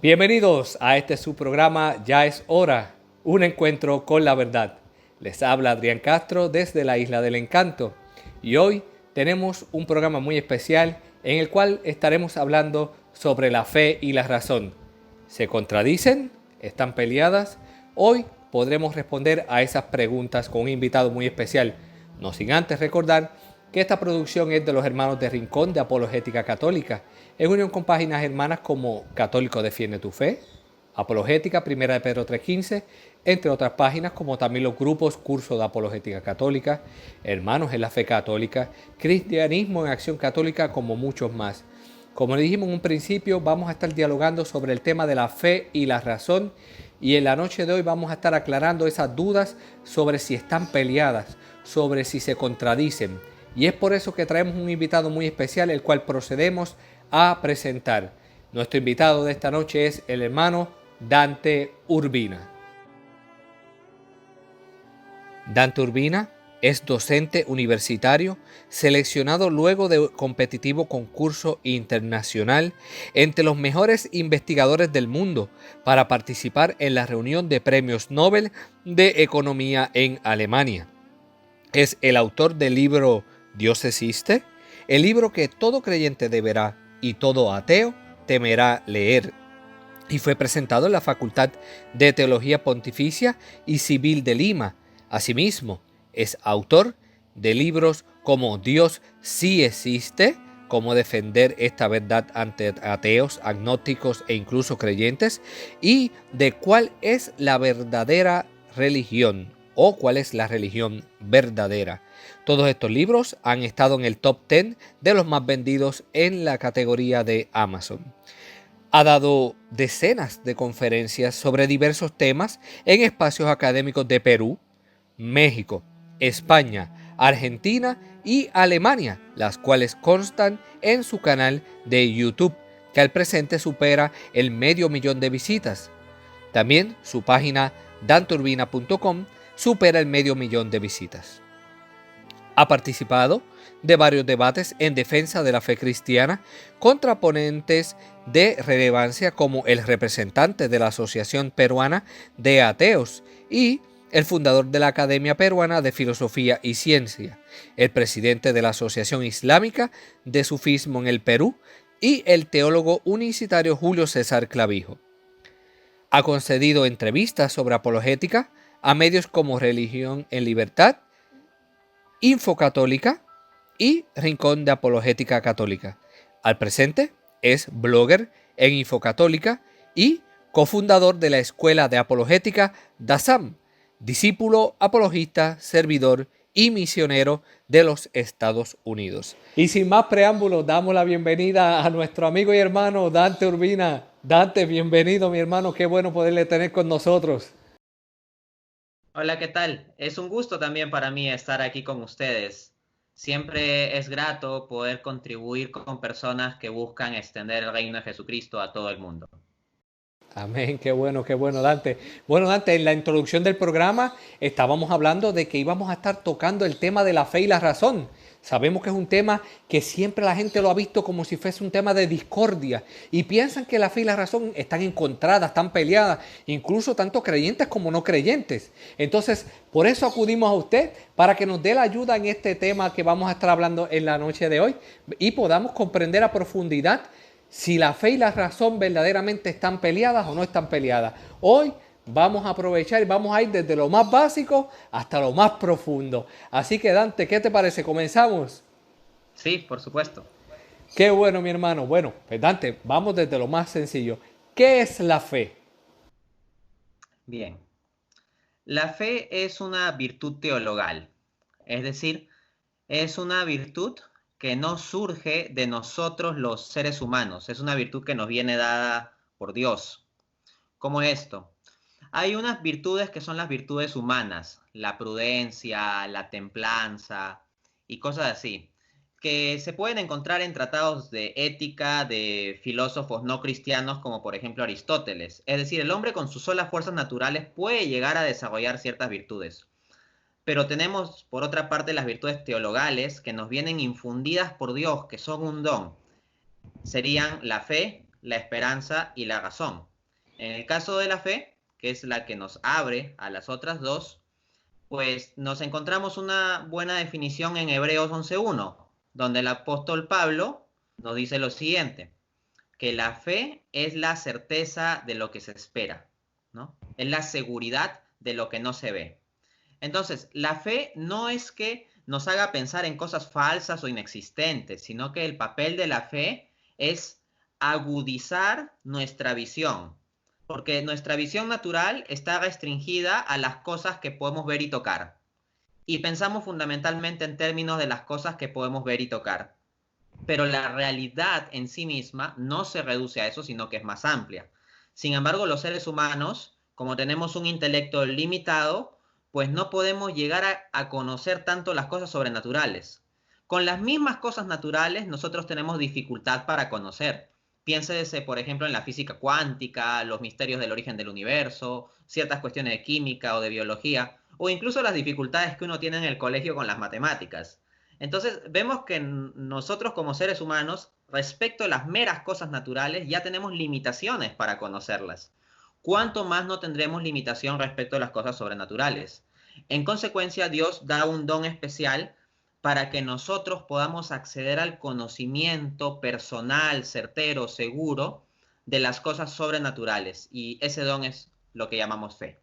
Bienvenidos a este su programa Ya es hora, un encuentro con la verdad. Les habla Adrián Castro desde la Isla del Encanto y hoy tenemos un programa muy especial en el cual estaremos hablando sobre la fe y la razón. ¿Se contradicen? ¿Están peleadas? Hoy podremos responder a esas preguntas con un invitado muy especial, no sin antes recordar que esta producción es de los hermanos de Rincón de Apologética Católica, en unión con páginas hermanas como Católico Defiende tu Fe, Apologética, Primera de Pedro 3.15, entre otras páginas como también los grupos Curso de Apologética Católica, Hermanos en la Fe Católica, Cristianismo en Acción Católica, como muchos más. Como le dijimos en un principio, vamos a estar dialogando sobre el tema de la fe y la razón, y en la noche de hoy vamos a estar aclarando esas dudas sobre si están peleadas, sobre si se contradicen. Y es por eso que traemos un invitado muy especial, el cual procedemos a presentar. Nuestro invitado de esta noche es el hermano Dante Urbina. Dante Urbina es docente universitario seleccionado luego de competitivo concurso internacional entre los mejores investigadores del mundo para participar en la reunión de premios Nobel de Economía en Alemania. Es el autor del libro ¿Dios existe?, el libro que todo creyente deberá y todo ateo temerá leer, y fue presentado en la Facultad de Teología Pontificia y Civil de Lima. Asimismo, es autor de libros como Dios sí existe, cómo defender esta verdad ante ateos, agnósticos e incluso creyentes, y de cuál es la verdadera religión o cuál es la religión verdadera. Todos estos libros han estado en el top 10 de los más vendidos en la categoría de Amazon. Ha dado decenas de conferencias sobre diversos temas en espacios académicos de Perú, México, España, Argentina y Alemania, las cuales constan en su canal de YouTube, que al presente supera el 500.000 de visitas. También su página danteurbina.com supera el 500.000 de visitas. Ha participado de varios debates en defensa de la fe cristiana contra ponentes de relevancia como el representante de la Asociación Peruana de Ateos y el fundador de la Academia Peruana de Filosofía y Ciencia, el presidente de la Asociación Islámica de Sufismo en el Perú y el teólogo unicitario Julio César Clavijo. Ha concedido entrevistas sobre apologética a medios como Religión en Libertad, Infocatólica y Rincón de Apologética Católica. Al presente es blogger en Infocatólica y cofundador de la Escuela de Apologética DASAM, discípulo, apologista, servidor y misionero de los Estados Unidos. Y sin más preámbulos, damos la bienvenida a nuestro amigo y hermano Dante Urbina. Dante, bienvenido mi hermano, qué bueno poderle tener con nosotros. Hola, ¿qué tal? Es un gusto también para mí estar aquí con ustedes. Siempre es grato poder contribuir con personas que buscan extender el reino de Jesucristo a todo el mundo. Amén, qué bueno, Dante. Bueno, Dante, en la introducción del programa estábamos hablando de que íbamos a estar tocando el tema de la fe y la razón. Sabemos que es un tema que siempre la gente lo ha visto como si fuese un tema de discordia y piensan que la fe y la razón están encontradas, están peleadas, incluso tanto creyentes como no creyentes. Entonces, por eso acudimos a usted para que nos dé la ayuda en este tema que vamos a estar hablando en la noche de hoy y podamos comprender a profundidad si la fe y la razón verdaderamente están peleadas o no están peleadas. Hoy vamos a aprovechar y vamos a ir desde lo más básico hasta lo más profundo. Así que Dante, ¿qué te parece? ¿Comenzamos? Sí, por supuesto. Qué bueno, mi hermano. Bueno, pues Dante, vamos desde lo más sencillo. ¿Qué es la fe? Bien. La fe es una virtud teologal, es decir, es una virtud que no surge de nosotros los seres humanos, es una virtud que nos viene dada por Dios. ¿Cómo es esto? Hay unas virtudes que son las virtudes humanas, la prudencia, la templanza y cosas así, que se pueden encontrar en tratados de ética de filósofos no cristianos como por ejemplo Aristóteles. Es decir, el hombre con sus solas fuerzas naturales puede llegar a desarrollar ciertas virtudes. Pero tenemos por otra parte las virtudes teologales que nos vienen infundidas por Dios, que son un don. Serían la fe, la esperanza y la razón. En el caso de la fe, que es la que nos abre a las otras dos, pues nos encontramos una buena definición en Hebreos 11.1, donde el apóstol Pablo nos dice lo siguiente, que la fe es la certeza de lo que se espera, ¿no? Es la seguridad de lo que no se ve. Entonces, la fe no es que nos haga pensar en cosas falsas o inexistentes, sino que el papel de la fe es agudizar nuestra visión, porque nuestra visión natural está restringida a las cosas que podemos ver y tocar. Y pensamos fundamentalmente en términos de las cosas que podemos ver y tocar. Pero la realidad en sí misma no se reduce a eso, sino que es más amplia. Sin embargo, los seres humanos, como tenemos un intelecto limitado, pues no podemos llegar a conocer tanto las cosas sobrenaturales. Con las mismas cosas naturales, nosotros tenemos dificultad para conocer. Piénsese, por ejemplo, en la física cuántica, los misterios del origen del universo, ciertas cuestiones de química o de biología, o incluso las dificultades que uno tiene en el colegio con las matemáticas. Entonces, vemos que nosotros como seres humanos, respecto a las meras cosas naturales, ya tenemos limitaciones para conocerlas. ¿Cuánto más no tendremos limitación respecto a las cosas sobrenaturales? En consecuencia, Dios da un don especial para que nosotros podamos acceder al conocimiento personal, certero, seguro de las cosas sobrenaturales. Y ese don es lo que llamamos fe.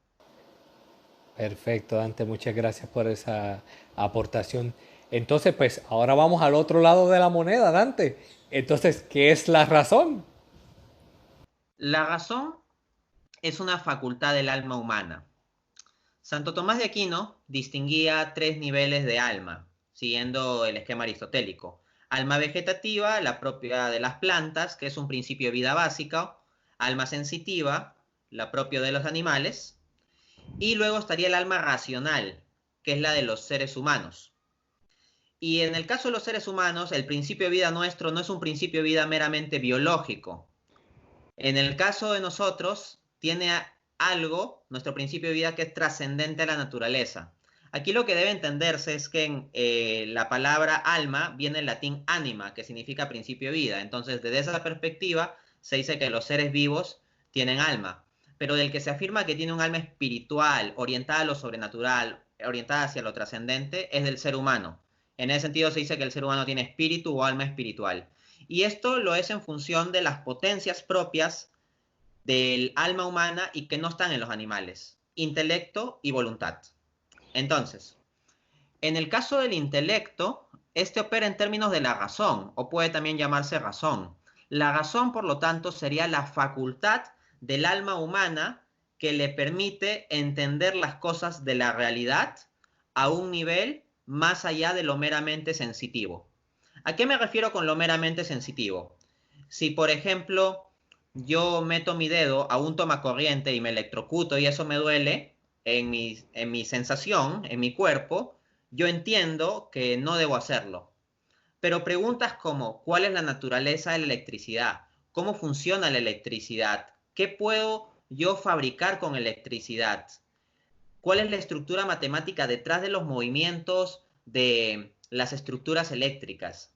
Perfecto, Dante, muchas gracias por esa aportación. Entonces, pues ahora vamos al otro lado de la moneda, Dante. Entonces, ¿qué es la razón? La razón es una facultad del alma humana. Santo Tomás de Aquino distinguía tres niveles de alma, siguiendo el esquema aristotélico. Alma vegetativa, la propia de las plantas, que es un principio de vida básica. Alma sensitiva, la propia de los animales. Y luego estaría el alma racional, que es la de los seres humanos. Y en el caso de los seres humanos, el principio de vida nuestro no es un principio de vida meramente biológico. En el caso de nosotros, tiene algo, nuestro principio de vida, que es trascendente a la naturaleza. Aquí lo que debe entenderse es que la palabra alma viene del latín anima, que significa principio de vida. Entonces, desde esa perspectiva, se dice que los seres vivos tienen alma. Pero del que se afirma que tiene un alma espiritual, orientada a lo sobrenatural, orientada hacia lo trascendente, es del ser humano. En ese sentido se dice que el ser humano tiene espíritu o alma espiritual. Y esto lo es en función de las potencias propias del alma humana y que no están en los animales, intelecto y voluntad. Entonces, en el caso del intelecto, este opera en términos de la razón, o puede también llamarse razón. La razón, por lo tanto, sería la facultad del alma humana que le permite entender las cosas de la realidad a un nivel más allá de lo meramente sensitivo. ¿A qué me refiero con lo meramente sensitivo? Si, por ejemplo, yo meto mi dedo a un tomacorriente y me electrocuto y eso me duele en mi sensación, en mi cuerpo, yo entiendo que no debo hacerlo. Pero preguntas como, ¿cuál es la naturaleza de la electricidad? ¿Cómo funciona la electricidad? ¿Qué puedo yo fabricar con electricidad? ¿Cuál es la estructura matemática detrás de los movimientos de las estructuras eléctricas?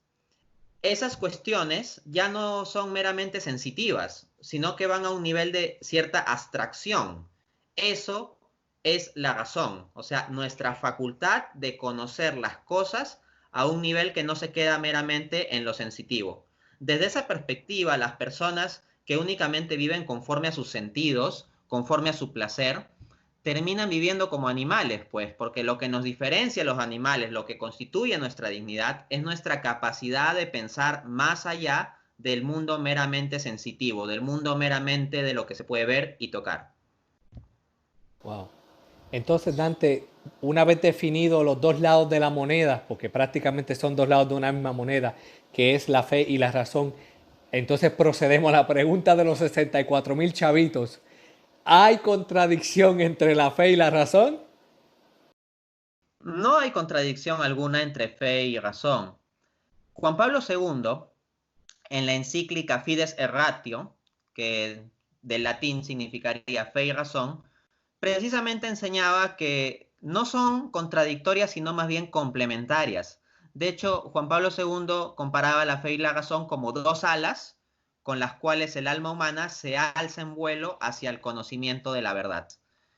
Esas cuestiones ya no son meramente sensitivas, sino que van a un nivel de cierta abstracción. Eso es la razón, o sea, nuestra facultad de conocer las cosas a un nivel que no se queda meramente en lo sensitivo. Desde esa perspectiva, las personas que únicamente viven conforme a sus sentidos, conforme a su placer, terminan viviendo como animales, pues, porque lo que nos diferencia a los animales, lo que constituye nuestra dignidad, es nuestra capacidad de pensar más allá del mundo meramente sensitivo, del mundo meramente de lo que se puede ver y tocar. Wow. Entonces, Dante, una vez definido los dos lados de la moneda, porque prácticamente son dos lados de una misma moneda, que es la fe y la razón, entonces procedemos a la pregunta de los 64,000 chavitos. ¿Hay contradicción entre la fe y la razón? No hay contradicción alguna entre fe y razón. Juan Pablo II, en la encíclica Fides et Ratio, que del latín significaría fe y razón, precisamente enseñaba que no son contradictorias, sino más bien complementarias. De hecho, Juan Pablo II comparaba la fe y la razón como dos alas con las cuales el alma humana se alza en vuelo hacia el conocimiento de la verdad.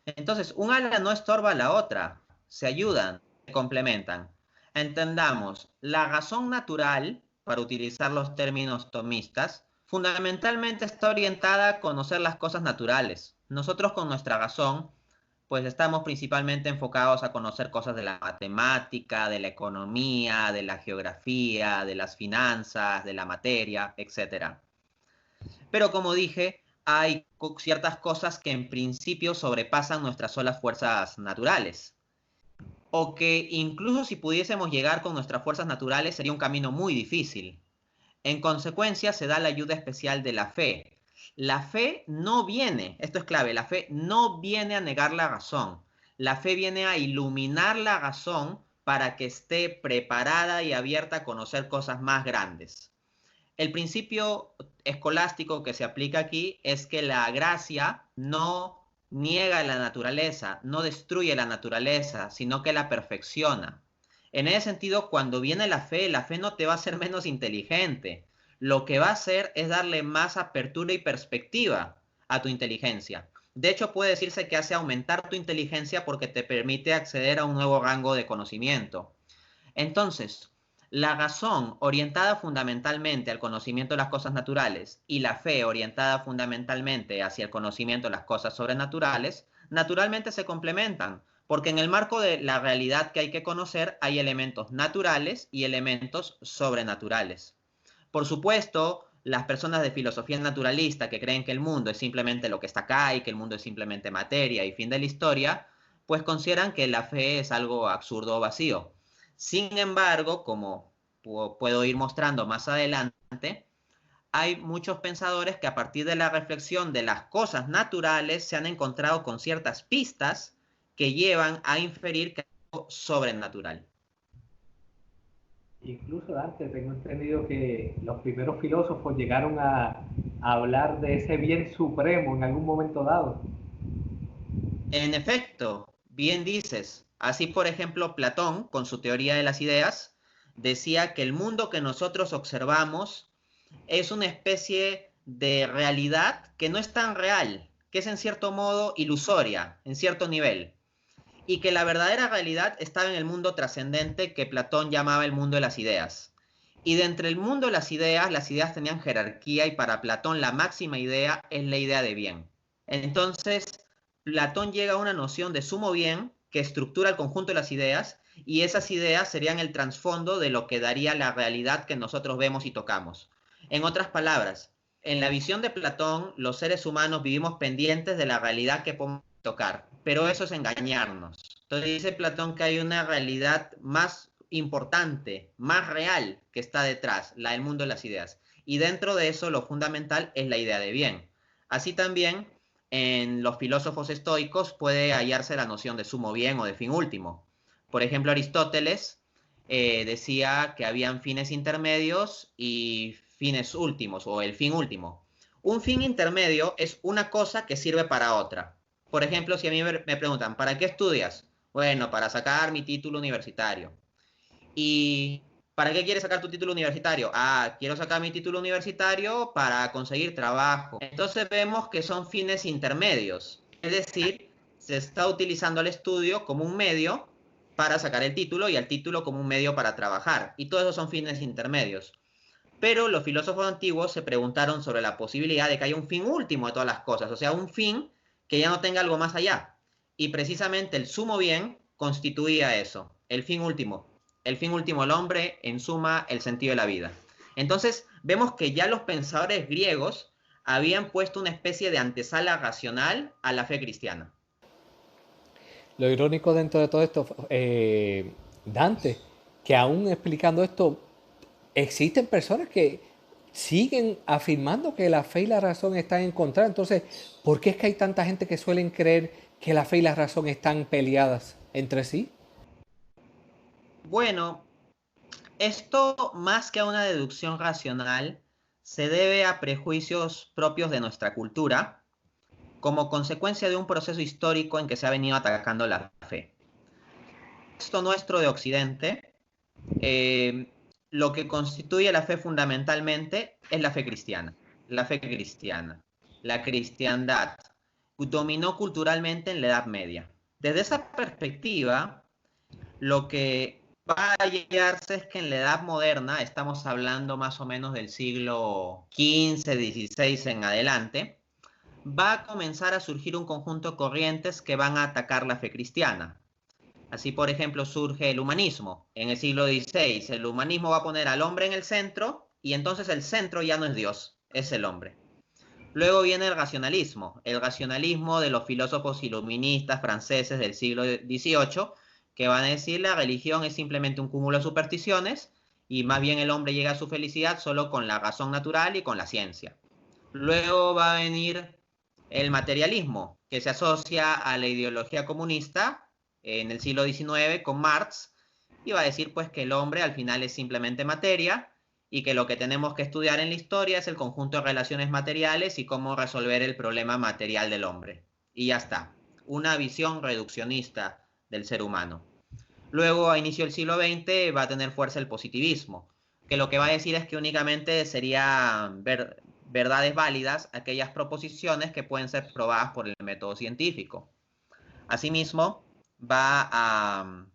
Entonces, un ala no estorba a la otra, se ayudan, se complementan. Entendamos, la razón natural, para utilizar los términos tomistas, fundamentalmente está orientada a conocer las cosas naturales. Nosotros con nuestra razón, pues estamos principalmente enfocados a conocer cosas de la matemática, de la economía, de la geografía, de las finanzas, de la materia, etc. Pero como dije, hay ciertas cosas que en principio sobrepasan nuestras solas fuerzas naturales. O que incluso si pudiésemos llegar con nuestras fuerzas naturales sería un camino muy difícil. En consecuencia, se da la ayuda especial de la fe. La fe no viene, esto es clave, la fe no viene a negar la razón. La fe viene a iluminar la razón para que esté preparada y abierta a conocer cosas más grandes. El principio escolástico que se aplica aquí es que la gracia no niega la naturaleza, no destruye la naturaleza, sino que la perfecciona. En ese sentido, cuando viene la fe no te va a hacer menos inteligente. Lo que va a hacer es darle más apertura y perspectiva a tu inteligencia. De hecho, puede decirse que hace aumentar tu inteligencia porque te permite acceder a un nuevo rango de conocimiento. Entonces, la razón orientada fundamentalmente al conocimiento de las cosas naturales y la fe orientada fundamentalmente hacia el conocimiento de las cosas sobrenaturales, naturalmente se complementan, porque en el marco de la realidad que hay que conocer hay elementos naturales y elementos sobrenaturales. Por supuesto, las personas de filosofía naturalista que creen que el mundo es simplemente lo que está acá y que el mundo es simplemente materia y fin de la historia, pues consideran que la fe es algo absurdo o vacío. Sin embargo, como puedo ir mostrando más adelante, hay muchos pensadores que a partir de la reflexión de las cosas naturales se han encontrado con ciertas pistas que llevan a inferir que es algo sobrenatural. Incluso Dante, tengo entendido que los primeros filósofos llegaron a hablar de ese bien supremo en algún momento dado. En efecto, bien dices. Así, por ejemplo, Platón, con su teoría de las ideas, decía que el mundo que nosotros observamos es una especie de realidad que no es tan real, que es en cierto modo ilusoria, en cierto nivel, y que la verdadera realidad estaba en el mundo trascendente que Platón llamaba el mundo de las ideas. Y de entre el mundo de las ideas tenían jerarquía y para Platón la máxima idea es la idea de bien. Entonces, Platón llega a una noción de sumo bien que estructura el conjunto de las ideas y esas ideas serían el trasfondo de lo que daría la realidad que nosotros vemos y tocamos. En otras palabras, en la visión de Platón, los seres humanos vivimos pendientes de la realidad que podemos tocar, pero eso es engañarnos. Entonces dice Platón que hay una realidad más importante, más real que está detrás, la del mundo de las ideas. Y dentro de eso lo fundamental es la idea de bien. Así también en los filósofos estoicos puede hallarse la noción de sumo bien o de fin último. Por ejemplo, Aristóteles decía que habían fines intermedios y fines últimos o el fin último. Un fin intermedio es una cosa que sirve para otra. Por ejemplo, si a mí me preguntan, ¿para qué estudias? Bueno, para sacar mi título universitario. ¿Y para qué quieres sacar tu título universitario? Ah, quiero sacar mi título universitario para conseguir trabajo. Entonces vemos que son fines intermedios. Es decir, se está utilizando el estudio como un medio para sacar el título y el título como un medio para trabajar. Y todos esos son fines intermedios. Pero los filósofos antiguos se preguntaron sobre la posibilidad de que haya un fin último de todas las cosas, o sea, un fin que ya no tenga algo más allá. Y precisamente el sumo bien constituía eso, el fin último. El fin último del hombre, en suma, el sentido de la vida. Entonces, vemos que ya los pensadores griegos habían puesto una especie de antesala racional a la fe cristiana. Lo irónico dentro de todo esto, Dante, que aún explicando esto, existen personas que siguen afirmando que la fe y la razón están encontradas. Entonces, ¿por qué es que hay tanta gente que suelen creer que la fe y la razón están peleadas entre sí? Bueno, esto más que a una deducción racional se debe a prejuicios propios de nuestra cultura como consecuencia de un proceso histórico en que se ha venido atacando la fe. Esto nuestro de Occidente, lo que constituye la fe fundamentalmente es la fe cristiana. la fe cristiana, la cristiandad, dominó culturalmente en la Edad Media. Desde esa perspectiva, lo que va a hallarse es que en la Edad Moderna, estamos hablando más o menos del siglo XV, XVI en adelante, va a comenzar a surgir un conjunto de corrientes que van a atacar la fe cristiana. Así, por ejemplo, surge el humanismo. En el siglo XVI, el humanismo va a poner al hombre en el centro y entonces el centro ya no es Dios, es el hombre. Luego viene el racionalismo de los filósofos iluministas franceses del siglo XVIII, que van a decir la religión es simplemente un cúmulo de supersticiones y más bien el hombre llega a su felicidad solo con la razón natural y con la ciencia. Luego va a venir el materialismo, que se asocia a la ideología comunista en el siglo XIX con Marx, y va a decir pues que el hombre al final es simplemente materia y que lo que tenemos que estudiar en la historia es el conjunto de relaciones materiales y cómo resolver el problema material del hombre. Y ya está, una visión reduccionista del ser humano. Luego, a inicio del siglo XX, va a tener fuerza el positivismo, que lo que va a decir es que únicamente serían verdades válidas aquellas proposiciones que pueden ser probadas por el método científico. Asimismo, va a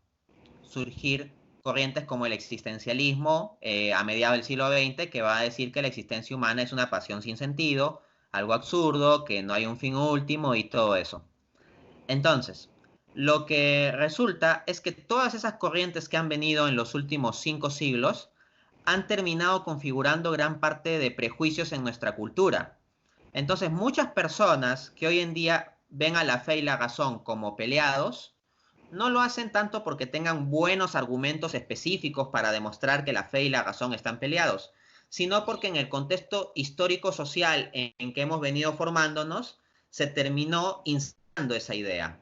surgir corrientes como el existencialismo a mediados del siglo XX, que va a decir que la existencia humana es una pasión sin sentido, algo absurdo, que no hay un fin último y todo eso. Entonces, lo que resulta es que todas esas corrientes que han venido en los últimos 5 siglos han terminado configurando gran parte de prejuicios en nuestra cultura. Entonces, muchas personas que hoy en día ven a la fe y la razón como peleados, no lo hacen tanto porque tengan buenos argumentos específicos para demostrar que la fe y la razón están peleados, sino porque en el contexto histórico-social en que hemos venido formándonos, se terminó instalando esa idea.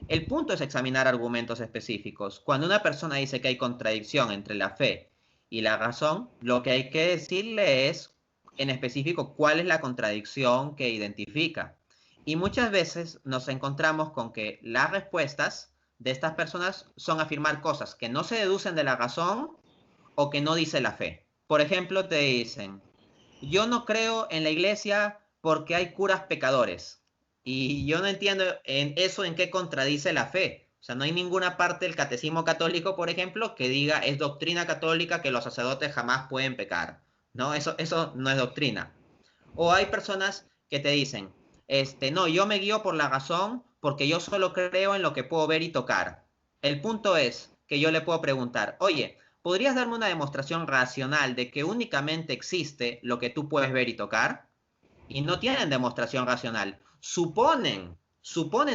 El punto es examinar argumentos específicos. Cuando una persona dice que hay contradicción entre la fe y la razón, lo que hay que decirle es, en específico, cuál es la contradicción que identifica. Y muchas veces nos encontramos con que las respuestas de estas personas son afirmar cosas que no se deducen de la razón o que no dice la fe. Por ejemplo, te dicen, yo no creo en la iglesia porque hay curas pecadores. Y yo no entiendo en eso en qué contradice la fe. O sea, no hay ninguna parte del catecismo católico, por ejemplo, que diga es doctrina católica que los sacerdotes jamás pueden pecar. No, eso no es doctrina. O hay personas que te dicen, no, yo me guío por la razón porque yo solo creo en lo que puedo ver y tocar. El punto es que yo le puedo preguntar, oye, ¿podrías darme una demostración racional de que únicamente existe lo que tú puedes ver y tocar? Y no tienen demostración racional. Suponen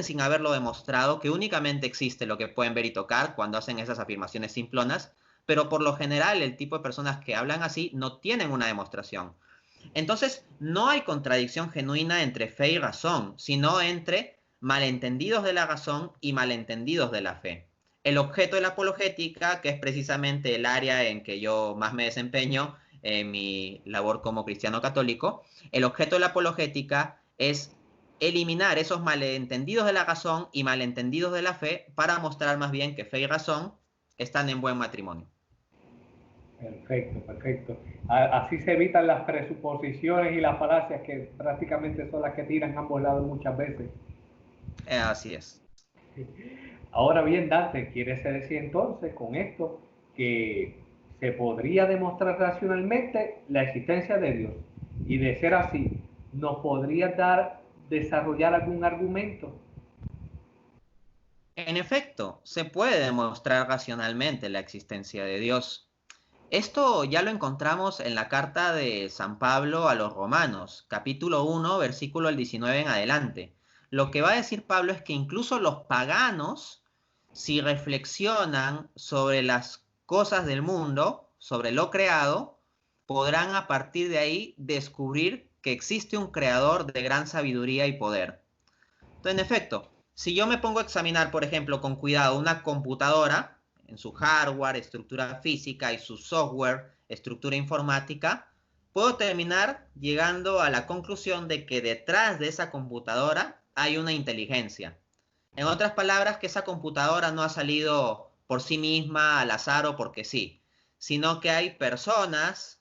sin haberlo demostrado que únicamente existe lo que pueden ver y tocar cuando hacen esas afirmaciones simplonas, pero por lo general el tipo de personas que hablan así no tienen una demostración. Entonces, no hay contradicción genuina entre fe y razón, sino entre malentendidos de la razón y malentendidos de la fe. El objeto de la apologética, que es precisamente el área en que yo más me desempeño en mi labor como cristiano católico, el objeto de la apologética es eliminar esos malentendidos de la razón y malentendidos de la fe para mostrar más bien que fe y razón están en buen matrimonio. Perfecto, perfecto. Así se evitan las presuposiciones y las falacias que prácticamente son las que tiran ambos lados muchas veces. Así es. Ahora bien, Dante, ¿quieres decir entonces con esto que se podría demostrar racionalmente la existencia de Dios? Y de ser así, ¿nos podrías desarrollar algún argumento? En efecto, se puede demostrar racionalmente la existencia de Dios. Esto ya lo encontramos en la carta de San Pablo a los Romanos, capítulo 1, versículo 19 en adelante. Lo que va a decir Pablo es que incluso los paganos, si reflexionan sobre las cosas del mundo, sobre lo creado, podrán a partir de ahí descubrir que existe un creador de gran sabiduría y poder. Entonces, en efecto, si yo me pongo a examinar, por ejemplo, con cuidado una computadora, en su hardware, estructura física y su software, estructura informática, puedo terminar llegando a la conclusión de que detrás de esa computadora hay una inteligencia. En otras palabras, que esa computadora no ha salido por sí misma, al azar o porque sí, sino que hay personas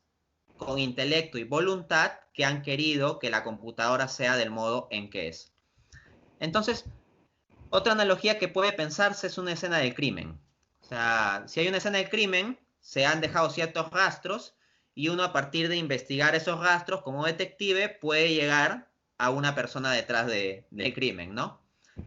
con intelecto y voluntad que han querido que la computadora sea del modo en que es. Entonces, otra analogía que puede pensarse es una escena del crimen. O sea, si hay una escena del crimen, se han dejado ciertos rastros y uno a partir de investigar esos rastros como detective puede llegar a una persona detrás del crimen, ¿no?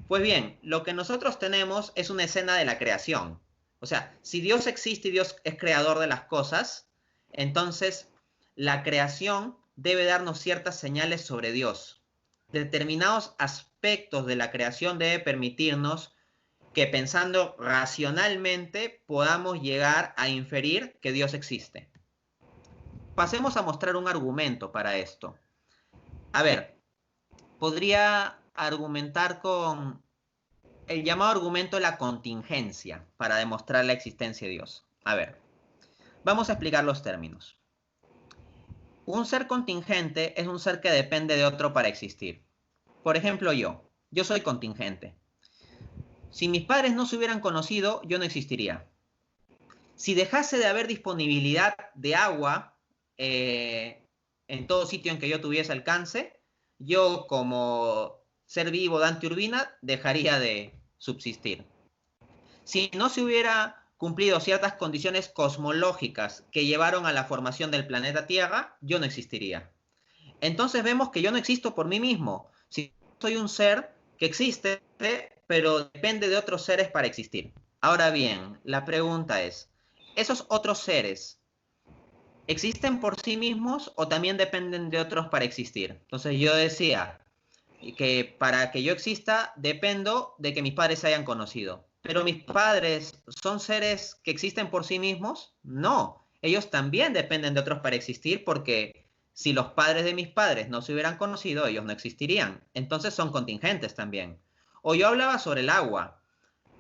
Pues bien, lo que nosotros tenemos es una escena de la creación. O sea, si Dios existe y Dios es creador de las cosas, entonces la creación debe darnos ciertas señales sobre Dios. Determinados aspectos de la creación debe permitirnos que pensando racionalmente podamos llegar a inferir que Dios existe. Pasemos a mostrar un argumento para esto. A ver, podría argumentar con el llamado argumento de la contingencia para demostrar la existencia de Dios. A ver, vamos a explicar los términos. Un ser contingente es un ser que depende de otro para existir. Por ejemplo, yo soy contingente. Si mis padres no se hubieran conocido, yo no existiría. Si dejase de haber disponibilidad de agua en todo sitio en que yo tuviese alcance, yo como ser vivo Dante Urbina dejaría de subsistir. Si no se hubiera cumplido ciertas condiciones cosmológicas que llevaron a la formación del planeta Tierra, yo no existiría. Entonces vemos que yo no existo por mí mismo. Si soy un ser que existe, pero depende de otros seres para existir. Ahora bien, la pregunta es, ¿esos otros seres existen por sí mismos o también dependen de otros para existir? Entonces yo decía que para que yo exista dependo de que mis padres se hayan conocido. ¿Pero mis padres son seres que existen por sí mismos? No, ellos también dependen de otros para existir porque si los padres de mis padres no se hubieran conocido, ellos no existirían. Entonces son contingentes también. O yo hablaba sobre el agua,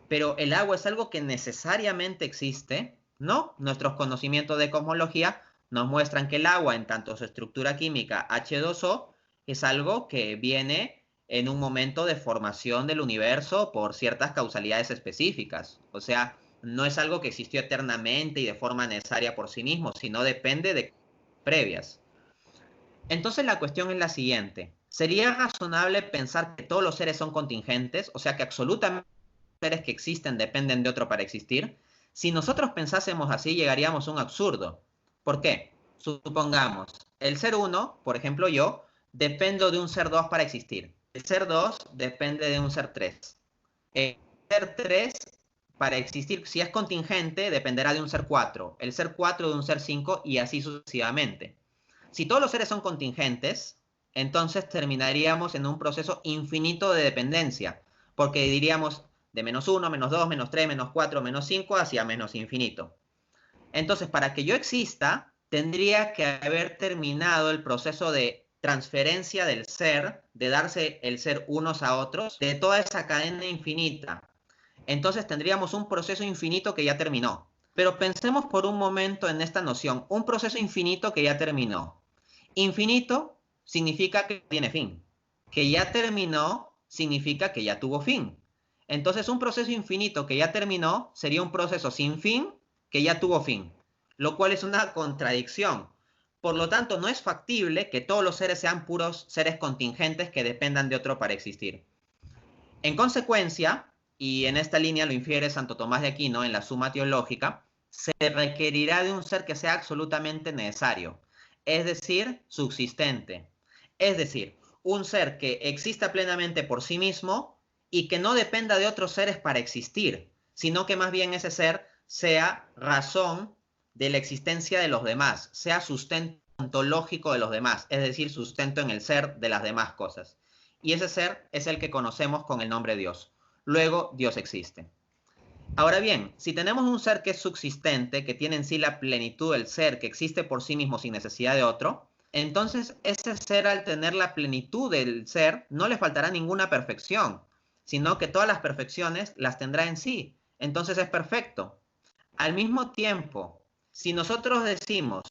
pero ¿el agua es algo que necesariamente existe? No, nuestros conocimientos de cosmología nos muestran que el agua, en tanto su estructura química H2O, es algo que viene en un momento de formación del universo por ciertas causalidades específicas. O sea, no es algo que existió eternamente y de forma necesaria por sí mismo, sino depende de previas. Entonces la cuestión es la siguiente. ¿Sería razonable pensar que todos los seres son contingentes? O sea, que absolutamente los seres que existen dependen de otro para existir. Si nosotros pensásemos así, llegaríamos a un absurdo. ¿Por qué? Supongamos, el ser 1, por ejemplo yo, dependo de un ser 2 para existir. El ser 2 depende de un ser 3. El ser 3, para existir, si es contingente, dependerá de un ser 4. El ser 4 de un ser 5 y así sucesivamente. Si todos los seres son contingentes, entonces terminaríamos en un proceso infinito de dependencia, porque diríamos de -1, -2, -3, -4, -5 hacia menos infinito. Entonces, para que yo exista, tendría que haber terminado el proceso de transferencia del ser, de darse el ser unos a otros, de toda esa cadena infinita. Entonces tendríamos un proceso infinito que ya terminó. Pero pensemos por un momento en esta noción, un proceso infinito que ya terminó. Infinito significa que tiene fin. Que ya terminó significa que ya tuvo fin. Entonces un proceso infinito que ya terminó sería un proceso sin fin que ya tuvo fin, lo cual es una contradicción. Por lo tanto, no es factible que todos los seres sean puros seres contingentes que dependan de otro para existir. En consecuencia, y en esta línea lo infiere Santo Tomás de Aquino en la Suma Teológica, se requerirá de un ser que sea absolutamente necesario, es decir, subsistente. Es decir, un ser que exista plenamente por sí mismo y que no dependa de otros seres para existir, sino que más bien ese ser sea razón de la existencia de los demás, sea sustento ontológico de los demás, es decir, sustento en el ser de las demás cosas. Y ese ser es el que conocemos con el nombre Dios. Luego, Dios existe. Ahora bien, si tenemos un ser que es subsistente, que tiene en sí la plenitud del ser, que existe por sí mismo sin necesidad de otro, entonces ese ser, al tener la plenitud del ser, no le faltará ninguna perfección, sino que todas las perfecciones las tendrá en sí. Entonces es perfecto. Al mismo tiempo, si nosotros decimos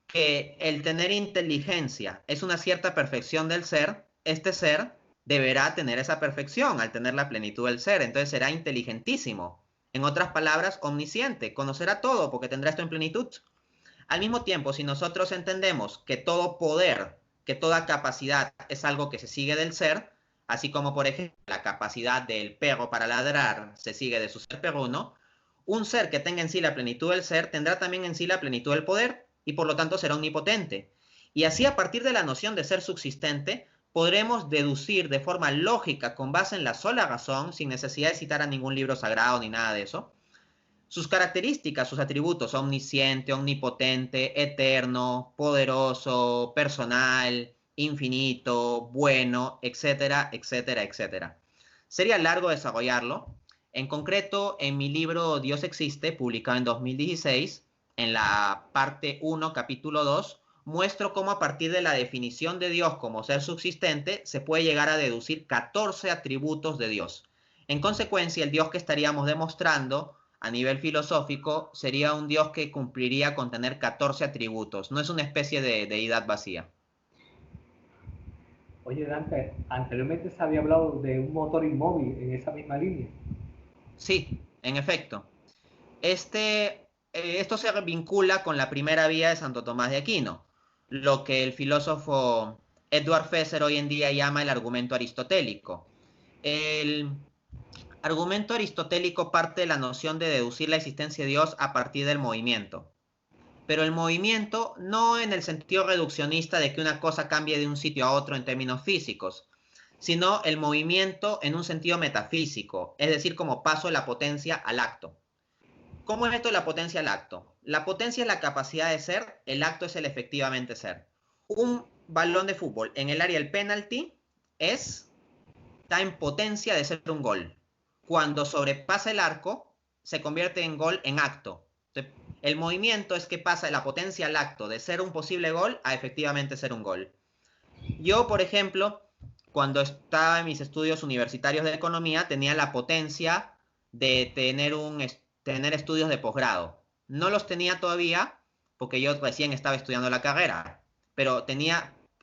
que el tener inteligencia es una cierta perfección del ser, este ser deberá tener esa perfección al tener la plenitud del ser. Entonces será inteligentísimo. En otras palabras, omnisciente. Conocerá todo porque tendrá esto en plenitud. Al mismo tiempo, si nosotros entendemos que todo poder, que toda capacidad es algo que se sigue del ser, así como por ejemplo la capacidad del perro para ladrar se sigue de su ser perruno, un ser que tenga en sí la plenitud del ser tendrá también en sí la plenitud del poder y por lo tanto será omnipotente. Y así a partir de la noción de ser subsistente, podremos deducir de forma lógica, con base en la sola razón, sin necesidad de citar a ningún libro sagrado ni nada de eso, sus características, sus atributos: omnisciente, omnipotente, eterno, poderoso, personal, infinito, bueno, etcétera, etcétera, etcétera. Sería largo desarrollarlo. En concreto, en mi libro Dios existe, publicado en 2016, en la parte 1, capítulo 2, muestro cómo a partir de la definición de Dios como ser subsistente, se puede llegar a deducir 14 atributos de Dios. En consecuencia, el Dios que estaríamos demostrando a nivel filosófico sería un Dios que cumpliría con tener 14 atributos. No es una especie de deidad vacía. Oye, Dante, anteriormente se había hablado de un motor inmóvil en esa misma línea. Sí, en efecto. Esto se vincula con la primera vía de Santo Tomás de Aquino, lo que el filósofo Edward Fesser hoy en día llama el argumento aristotélico. El argumento aristotélico parte de la noción de deducir la existencia de Dios a partir del movimiento. Pero el movimiento no en el sentido reduccionista de que una cosa cambie de un sitio a otro en términos físicos, sino el movimiento en un sentido metafísico, es decir, como paso de la potencia al acto. ¿Cómo es esto de la potencia al acto? La potencia es la capacidad de ser, el acto es el efectivamente ser. Un balón de fútbol en el área del penalti está en potencia de ser un gol. Cuando sobrepasa el arco, se convierte en gol en acto. El movimiento es que pasa de la potencia al acto, de ser un posible gol a efectivamente ser un gol. Yo, por ejemplo, cuando estaba en mis estudios universitarios de economía, tenía la potencia de tener estudios de posgrado. No los tenía todavía porque yo recién estaba estudiando la carrera, pero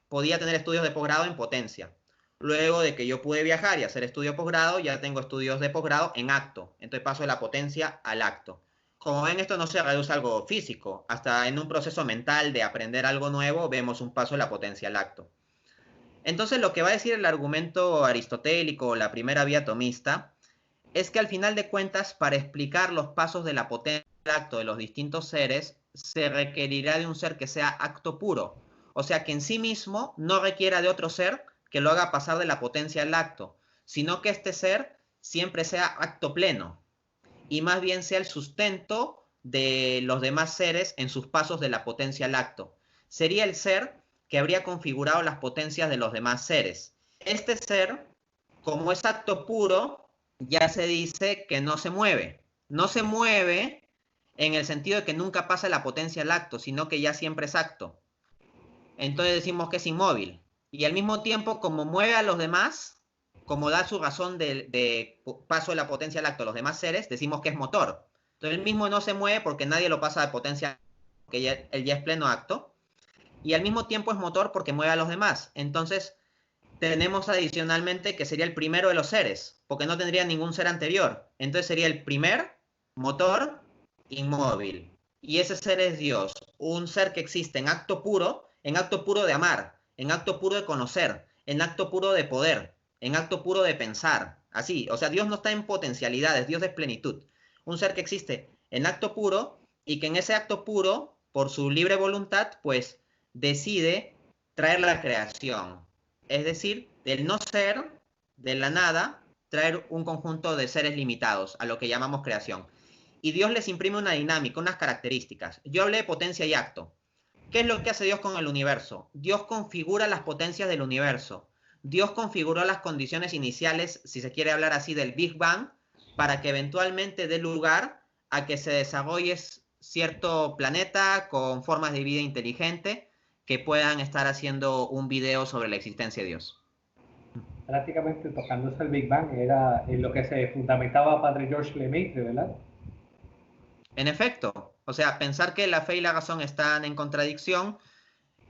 podía tener estudios de posgrado en potencia. Luego de que yo pude viajar y hacer estudio de posgrado, ya tengo estudios de posgrado en acto. Entonces paso de la potencia al acto. Como ven, esto no se reduce a algo físico. Hasta en un proceso mental de aprender algo nuevo, vemos un paso de la potencia al acto. Entonces, lo que va a decir el argumento aristotélico o la primera vía tomista es que al final de cuentas, para explicar los pasos de la potencia al acto de los distintos seres, se requerirá de un ser que sea acto puro. O sea, que en sí mismo no requiera de otro ser que lo haga pasar de la potencia al acto, sino que este ser siempre sea acto pleno y más bien sea el sustento de los demás seres en sus pasos de la potencia al acto. Sería el ser que habría configurado las potencias de los demás seres. Este ser, como es acto puro, ya se dice que no se mueve. No se mueve en el sentido de que nunca pasa la potencia al acto, sino que ya siempre es acto. Entonces decimos que es inmóvil. Y al mismo tiempo, como mueve a los demás, como da su razón de paso de la potencia al acto a los demás seres, decimos que es motor. Entonces él mismo no se mueve porque nadie lo pasa de potencia, porque él ya es pleno acto. Y al mismo tiempo es motor porque mueve a los demás. Entonces tenemos adicionalmente que sería el primero de los seres, porque no tendría ningún ser anterior. Entonces sería el primer motor inmóvil. Y ese ser es Dios, un ser que existe en acto puro de amar, en acto puro de conocer, en acto puro de poder, en acto puro de pensar. Así, o sea, Dios no está en potencialidades, Dios es plenitud. Un ser que existe en acto puro y que en ese acto puro, por su libre voluntad, pues decide traer la creación. Es decir, del no ser, de la nada, traer un conjunto de seres limitados, a lo que llamamos creación. Y Dios les imprime una dinámica, unas características. Yo hablé de potencia y acto. ¿Qué es lo que hace Dios con el universo? Dios configura las potencias del universo. Dios configuró las condiciones iniciales, si se quiere hablar así, del Big Bang, para que eventualmente dé lugar a que se desarrolle cierto planeta con formas de vida inteligente que puedan estar haciendo un video sobre la existencia de Dios. Prácticamente tocándose el Big Bang era en lo que se fundamentaba Padre George Lemaitre, ¿verdad? En efecto, o sea, pensar que la fe y la razón están en contradicción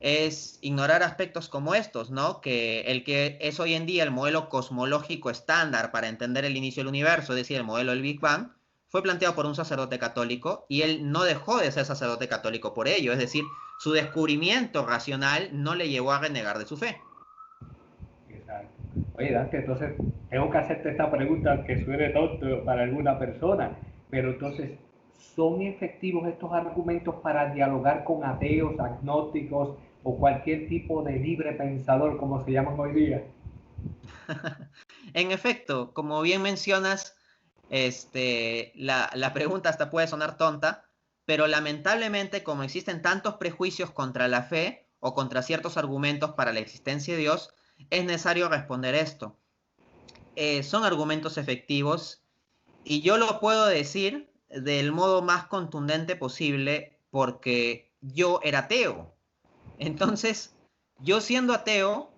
es ignorar aspectos como estos, ¿no? Que el que es hoy en día el modelo cosmológico estándar para entender el inicio del universo, es decir, el modelo del Big Bang, fue planteado por un sacerdote católico y él no dejó de ser sacerdote católico por ello. Es decir, su descubrimiento racional no le llevó a renegar de su fe. Exacto. Oye, Dante, entonces tengo que hacerte esta pregunta que suene tonto para alguna persona, pero entonces, ¿son efectivos estos argumentos para dialogar con ateos, agnósticos o cualquier tipo de libre pensador, como se llaman hoy día? En efecto, como bien mencionas, la pregunta hasta puede sonar tonta, pero lamentablemente como existen tantos prejuicios contra la fe o contra ciertos argumentos para la existencia de Dios, es necesario responder esto. Son argumentos efectivos y yo lo puedo decir del modo más contundente posible porque yo era ateo. Entonces, yo siendo ateo,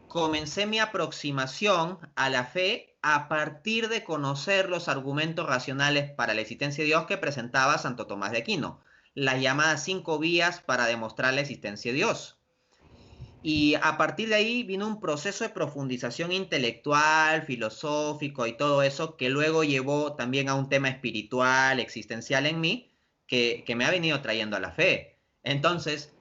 comencé mi aproximación a la fe a partir de conocer los argumentos racionales para la existencia de Dios que presentaba Santo Tomás de Aquino, las llamadas 5 vías para demostrar la existencia de Dios. Y a partir de ahí vino un proceso de profundización intelectual, filosófico y todo eso que luego llevó también a un tema espiritual, existencial en mí, que me ha venido trayendo a la fe. Entonces,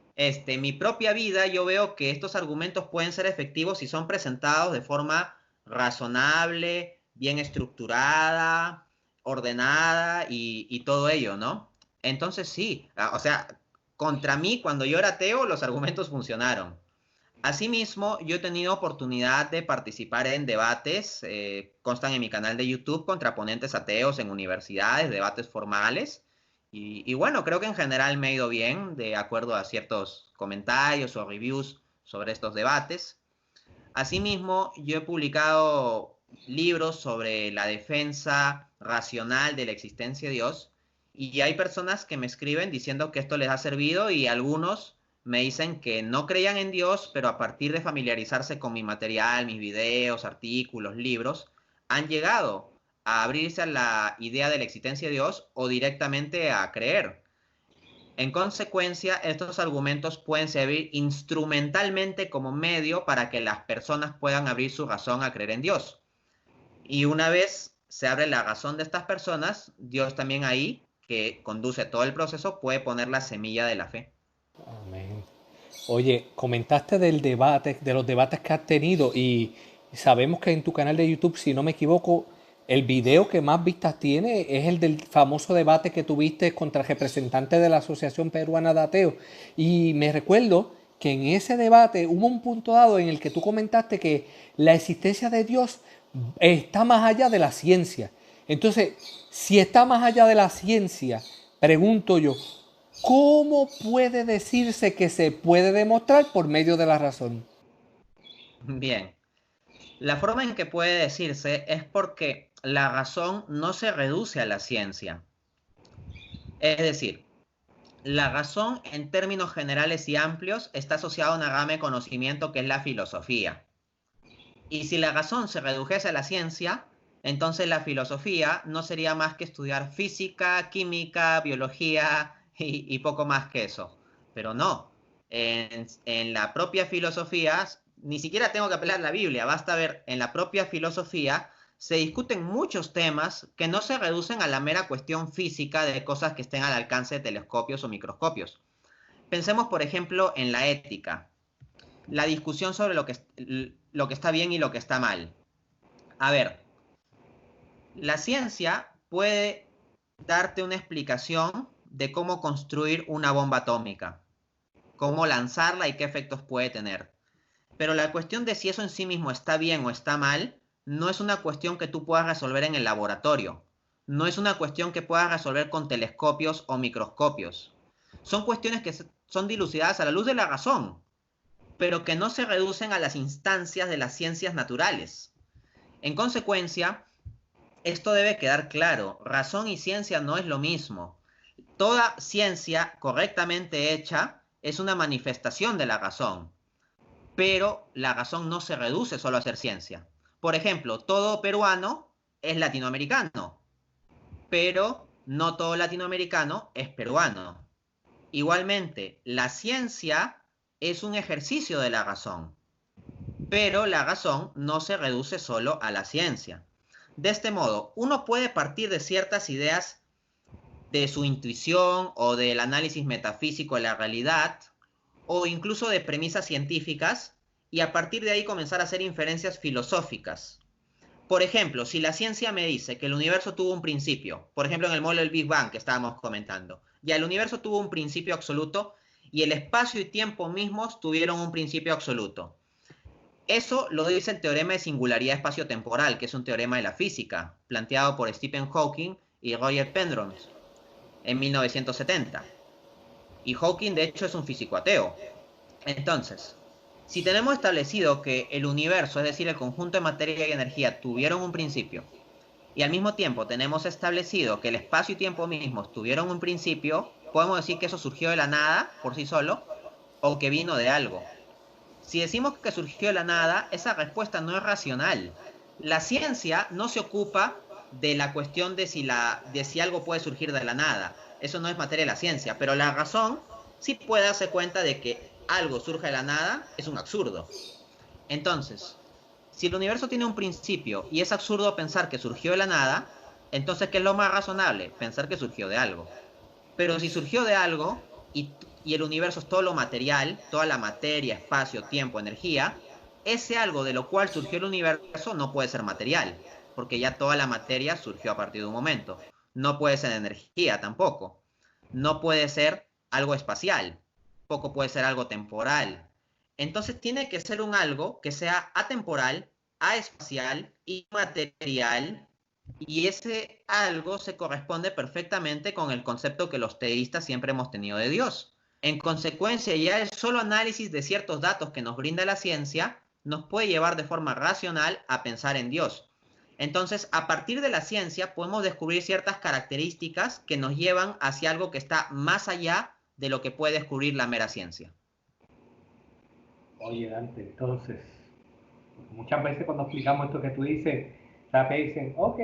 mi propia vida yo veo que estos argumentos pueden ser efectivos si son presentados de forma razonable, bien estructurada, ordenada y todo ello, ¿no? Entonces sí, o sea, contra mí cuando yo era ateo los argumentos funcionaron. Asimismo, yo he tenido oportunidad de participar en debates, constan en mi canal de YouTube, contra ponentes ateos en universidades, debates formales, y bueno, creo que en general me ha ido bien, de acuerdo a ciertos comentarios o reviews sobre estos debates. Asimismo, yo he publicado libros sobre la defensa racional de la existencia de Dios y hay personas que me escriben diciendo que esto les ha servido y algunos me dicen que no creían en Dios, pero a partir de familiarizarse con mi material, mis videos, artículos, libros, han llegado a abrirse a la idea de la existencia de Dios o directamente a creer. En consecuencia, estos argumentos pueden servir instrumentalmente como medio para que las personas puedan abrir su razón a creer en Dios. Y una vez se abre la razón de estas personas, Dios también ahí, que conduce todo el proceso, puede poner la semilla de la fe. Amén. Oye, comentaste del debate, de los debates que has tenido y sabemos que en tu canal de YouTube, si no me equivoco, el video que más vistas tiene es el del famoso debate que tuviste contra el representante de la Asociación Peruana de Ateos. Y me recuerdo que en ese debate hubo un punto dado en el que tú comentaste que la existencia de Dios está más allá de la ciencia. Entonces, si está más allá de la ciencia, pregunto yo, ¿cómo puede decirse que se puede demostrar por medio de la razón? Bien, la forma en que puede decirse es porque la razón no se reduce a la ciencia. Es decir, la razón en términos generales y amplios está asociada a una rama de conocimiento que es la filosofía. Y si la razón se redujese a la ciencia, entonces la filosofía no sería más que estudiar física, química, biología y poco más que eso. Pero no, en la propia filosofía, ni siquiera tengo que apelar a la Biblia, basta ver, en la propia filosofía se discuten muchos temas que no se reducen a la mera cuestión física de cosas que estén al alcance de telescopios o microscopios. Pensemos, por ejemplo, en la ética, la discusión sobre lo que está bien y lo que está mal. A ver, la ciencia puede darte una explicación de cómo construir una bomba atómica, cómo lanzarla y qué efectos puede tener. Pero la cuestión de si eso en sí mismo está bien o está mal, no es una cuestión que tú puedas resolver en el laboratorio. No es una cuestión que puedas resolver con telescopios o microscopios. Son cuestiones que son dilucidadas a la luz de la razón, pero que no se reducen a las instancias de las ciencias naturales. En consecuencia, esto debe quedar claro, razón y ciencia no es lo mismo. Toda ciencia correctamente hecha es una manifestación de la razón, pero la razón no se reduce solo a ser ciencia. Por ejemplo, todo peruano es latinoamericano, pero no todo latinoamericano es peruano. Igualmente, la ciencia es un ejercicio de la razón, pero la razón no se reduce solo a la ciencia. De este modo, uno puede partir de ciertas ideas de su intuición o del análisis metafísico de la realidad o incluso de premisas científicas y a partir de ahí comenzar a hacer inferencias filosóficas. Por ejemplo, si la ciencia me dice que el universo tuvo un principio, por ejemplo en el modelo del Big Bang que estábamos comentando, ya el universo tuvo un principio absoluto y el espacio y tiempo mismos tuvieron un principio absoluto. Eso lo dice el teorema de singularidad espacio-temporal, que es un teorema de la física, planteado por Stephen Hawking y Roger Penrose en 1970. Y Hawking, de hecho, es un físico ateo. Entonces, si tenemos establecido que el universo, es decir, el conjunto de materia y energía, tuvieron un principio, y al mismo tiempo tenemos establecido que el espacio y tiempo mismos tuvieron un principio, podemos decir que eso surgió de la nada, por sí solo, o que vino de algo. Si decimos que surgió de la nada, esa respuesta no es racional. La ciencia no se ocupa de la cuestión de si algo puede surgir de la nada. Eso no es materia de la ciencia, pero la razón sí puede darse cuenta de que algo surge de la nada, es un absurdo. Entonces, si el universo tiene un principio y es absurdo pensar que surgió de la nada, entonces, ¿qué es lo más razonable? Pensar que surgió de algo. Pero si surgió de algo y el universo es todo lo material, toda la materia, espacio, tiempo, energía, ese algo de lo cual surgió el universo no puede ser material, porque ya toda la materia surgió a partir de un momento. No puede ser energía tampoco. No puede ser algo espacial, tampoco puede ser algo temporal. Entonces tiene que ser un algo que sea atemporal, aespacial y material, y ese algo se corresponde perfectamente con el concepto que los teístas siempre hemos tenido de Dios. En consecuencia, ya el solo análisis de ciertos datos que nos brinda la ciencia nos puede llevar de forma racional a pensar en Dios. Entonces, a partir de la ciencia podemos descubrir ciertas características que nos llevan hacia algo que está más allá de lo que puede descubrir la mera ciencia. Oye, Dante, entonces, muchas veces cuando explicamos esto que tú dices, dicen, ok,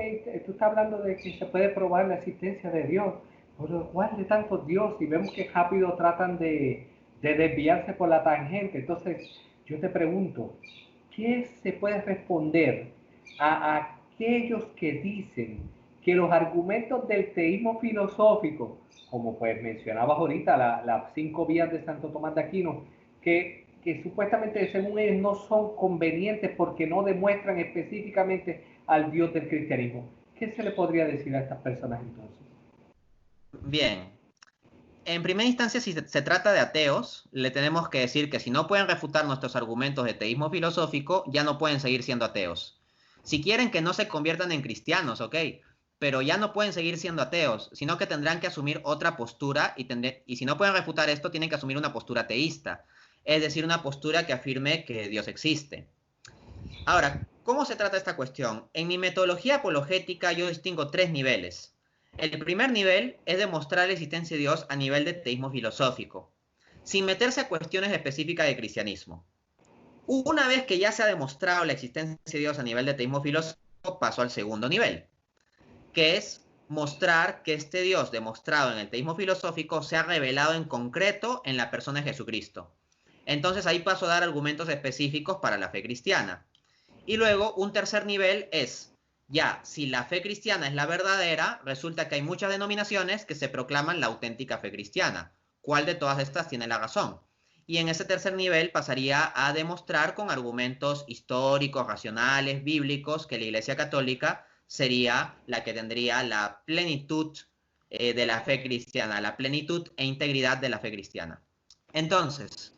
tú estás hablando de que se puede probar la existencia de Dios, pero ¿cuál de tantos Dios? Y vemos que rápido tratan de desviarse por la tangente. Entonces, yo te pregunto, ¿qué se puede responder a aquellos que dicen que los argumentos del teísmo filosófico, como pues mencionabas ahorita, las 5 vías de Santo Tomás de Aquino, que supuestamente según ellos no son convenientes porque no demuestran específicamente al Dios del cristianismo? ¿Qué se le podría decir a estas personas entonces? Bien, en primera instancia, si se trata de ateos, le tenemos que decir que si no pueden refutar nuestros argumentos de teísmo filosófico, ya no pueden seguir siendo ateos. Si quieren que no se conviertan en cristianos, ok, pero ya no pueden seguir siendo ateos, sino que tendrán que asumir otra postura y si no pueden refutar esto, tienen que asumir una postura teísta, es decir, una postura que afirme que Dios existe. Ahora, ¿cómo se trata esta cuestión? En mi metodología apologética yo distingo 3 niveles. El primer nivel es demostrar la existencia de Dios a nivel de teísmo filosófico, sin meterse a cuestiones específicas de cristianismo. Una vez que ya se ha demostrado la existencia de Dios a nivel de teísmo filosófico, paso al segundo nivel, que es mostrar que este Dios demostrado en el teísmo filosófico se ha revelado en concreto en la persona de Jesucristo. Entonces ahí paso a dar argumentos específicos para la fe cristiana. Y luego un tercer nivel es, ya, si la fe cristiana es la verdadera, resulta que hay muchas denominaciones que se proclaman la auténtica fe cristiana. ¿Cuál de todas estas tiene la razón? Y en ese tercer nivel pasaría a demostrar con argumentos históricos, racionales, bíblicos, que la Iglesia Católica sería la que tendría la plenitud de la fe cristiana, la plenitud e integridad de la fe cristiana. Entonces,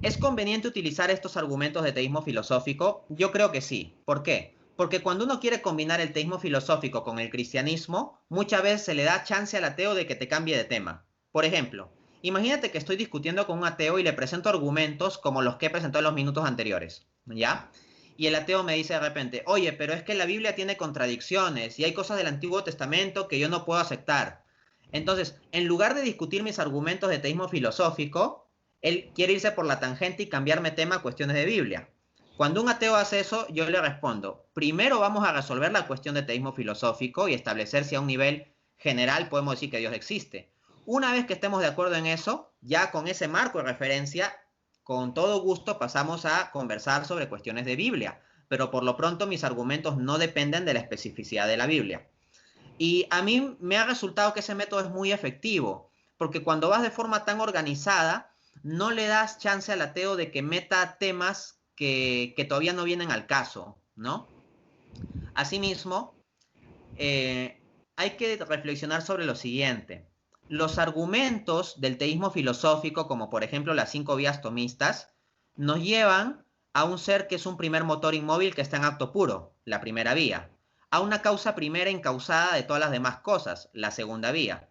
¿es conveniente utilizar estos argumentos de teísmo filosófico? Yo creo que sí. ¿Por qué? Porque cuando uno quiere combinar el teísmo filosófico con el cristianismo, muchas veces se le da chance al ateo de que te cambie de tema. Por ejemplo, imagínate que estoy discutiendo con un ateo y le presento argumentos como los que he presentado en los minutos anteriores, ¿ya? Y el ateo me dice de repente, oye, pero es que la Biblia tiene contradicciones y hay cosas del Antiguo Testamento que yo no puedo aceptar. Entonces, en lugar de discutir mis argumentos de teísmo filosófico, él quiere irse por la tangente y cambiarme tema a cuestiones de Biblia. Cuando un ateo hace eso, yo le respondo, primero vamos a resolver la cuestión de teísmo filosófico y establecer si a un nivel general podemos decir que Dios existe. Una vez que estemos de acuerdo en eso, ya con ese marco de referencia, con todo gusto pasamos a conversar sobre cuestiones de Biblia. pero por lo pronto mis argumentos no dependen de la especificidad de la Biblia. Y a mí me ha resultado que ese método es muy efectivo, porque cuando vas de forma tan organizada, no le das chance al ateo de que meta temas que todavía no vienen al caso, ¿no? Asimismo, hay que reflexionar sobre lo siguiente. Los argumentos del teísmo filosófico, como por ejemplo las 5 vías tomistas, nos llevan a un ser que es un primer motor inmóvil que está en acto puro, la primera vía, a una causa primera encausada de todas las demás cosas, la segunda vía,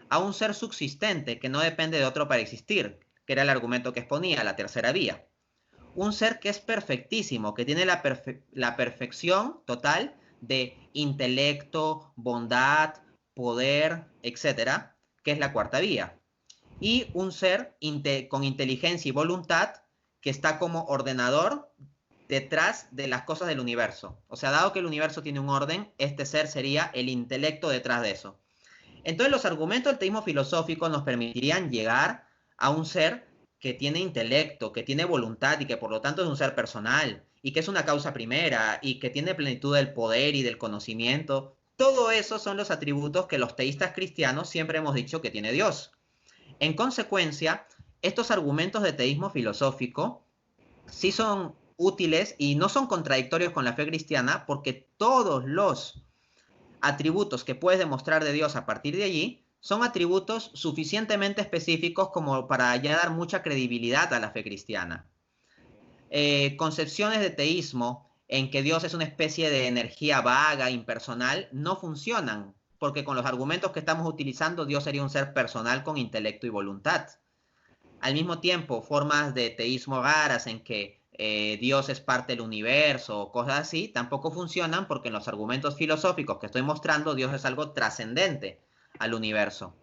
a un ser subsistente que no depende de otro para existir, que era el argumento que exponía, la tercera vía, un ser que es perfectísimo, que tiene la perfección total de intelecto, bondad, poder, etcétera, que es la cuarta vía. Y un ser con inteligencia y voluntad que está como ordenador detrás de las cosas del universo. O sea, dado que el universo tiene un orden, este ser sería el intelecto detrás de eso. Entonces los argumentos del teísmo filosófico nos permitirían llegar a un ser que tiene intelecto, que tiene voluntad y que por lo tanto es un ser personal y que es una causa primera y que tiene plenitud del poder y del conocimiento. Todo eso son los atributos que los teístas cristianos siempre hemos dicho que tiene Dios. En consecuencia, estos argumentos de teísmo filosófico sí son útiles y no son contradictorios con la fe cristiana porque todos los atributos que puedes demostrar de Dios a partir de allí son atributos suficientemente específicos como para ya dar mucha credibilidad a la fe cristiana. Concepciones de teísmo en que Dios es una especie de energía vaga, impersonal, no funcionan, porque con los argumentos que estamos utilizando, Dios sería un ser personal con intelecto y voluntad. Al mismo tiempo, formas de teísmo raras en que Dios es parte del universo o cosas así, tampoco funcionan porque en los argumentos filosóficos que estoy mostrando, Dios es algo trascendente al universo.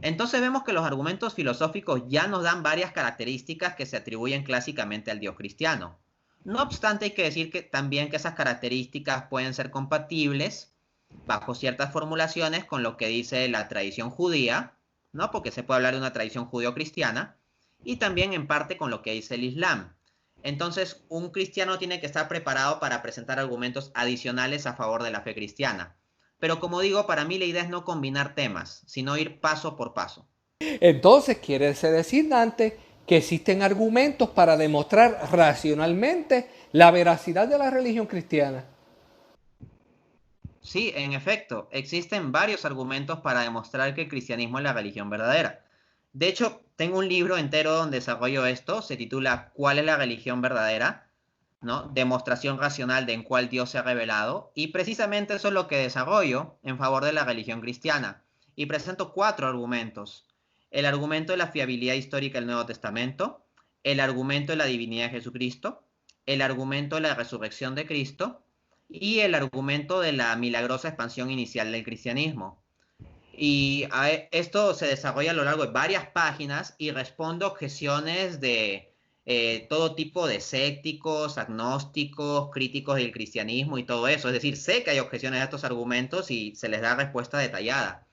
Entonces vemos que los argumentos filosóficos ya nos dan varias características que se atribuyen clásicamente al Dios cristiano. No obstante, hay que decir que también que esas características pueden ser compatibles bajo ciertas formulaciones con lo que dice la tradición judía, ¿no? Porque se puede hablar de una tradición judeo-cristiana, y también en parte con lo que dice el Islam. Entonces, un cristiano tiene que estar preparado para presentar argumentos adicionales a favor de la fe cristiana. Pero como digo, para mí la idea es no combinar temas, sino ir paso por paso. Entonces, quiere decir, Dante, que existen argumentos para demostrar racionalmente la veracidad de la religión cristiana. Sí, en efecto, existen varios argumentos para demostrar que el cristianismo es la religión verdadera. De hecho, tengo un libro entero donde desarrollo esto, se titula ¿Cuál es la religión verdadera? ¿No? Demostración racional de en cuál Dios se ha revelado. Y precisamente eso es lo que desarrollo en favor de la religión cristiana. Y presento 4 argumentos. El argumento de la fiabilidad histórica del Nuevo Testamento, el argumento de la divinidad de Jesucristo, el argumento de la resurrección de Cristo y el argumento de la milagrosa expansión inicial del cristianismo. Y esto se desarrolla a lo largo de varias páginas y respondo objeciones de todo tipo de escépticos, agnósticos, críticos del cristianismo y todo eso. Es decir, sé que hay objeciones a estos argumentos y se les da respuesta detallada.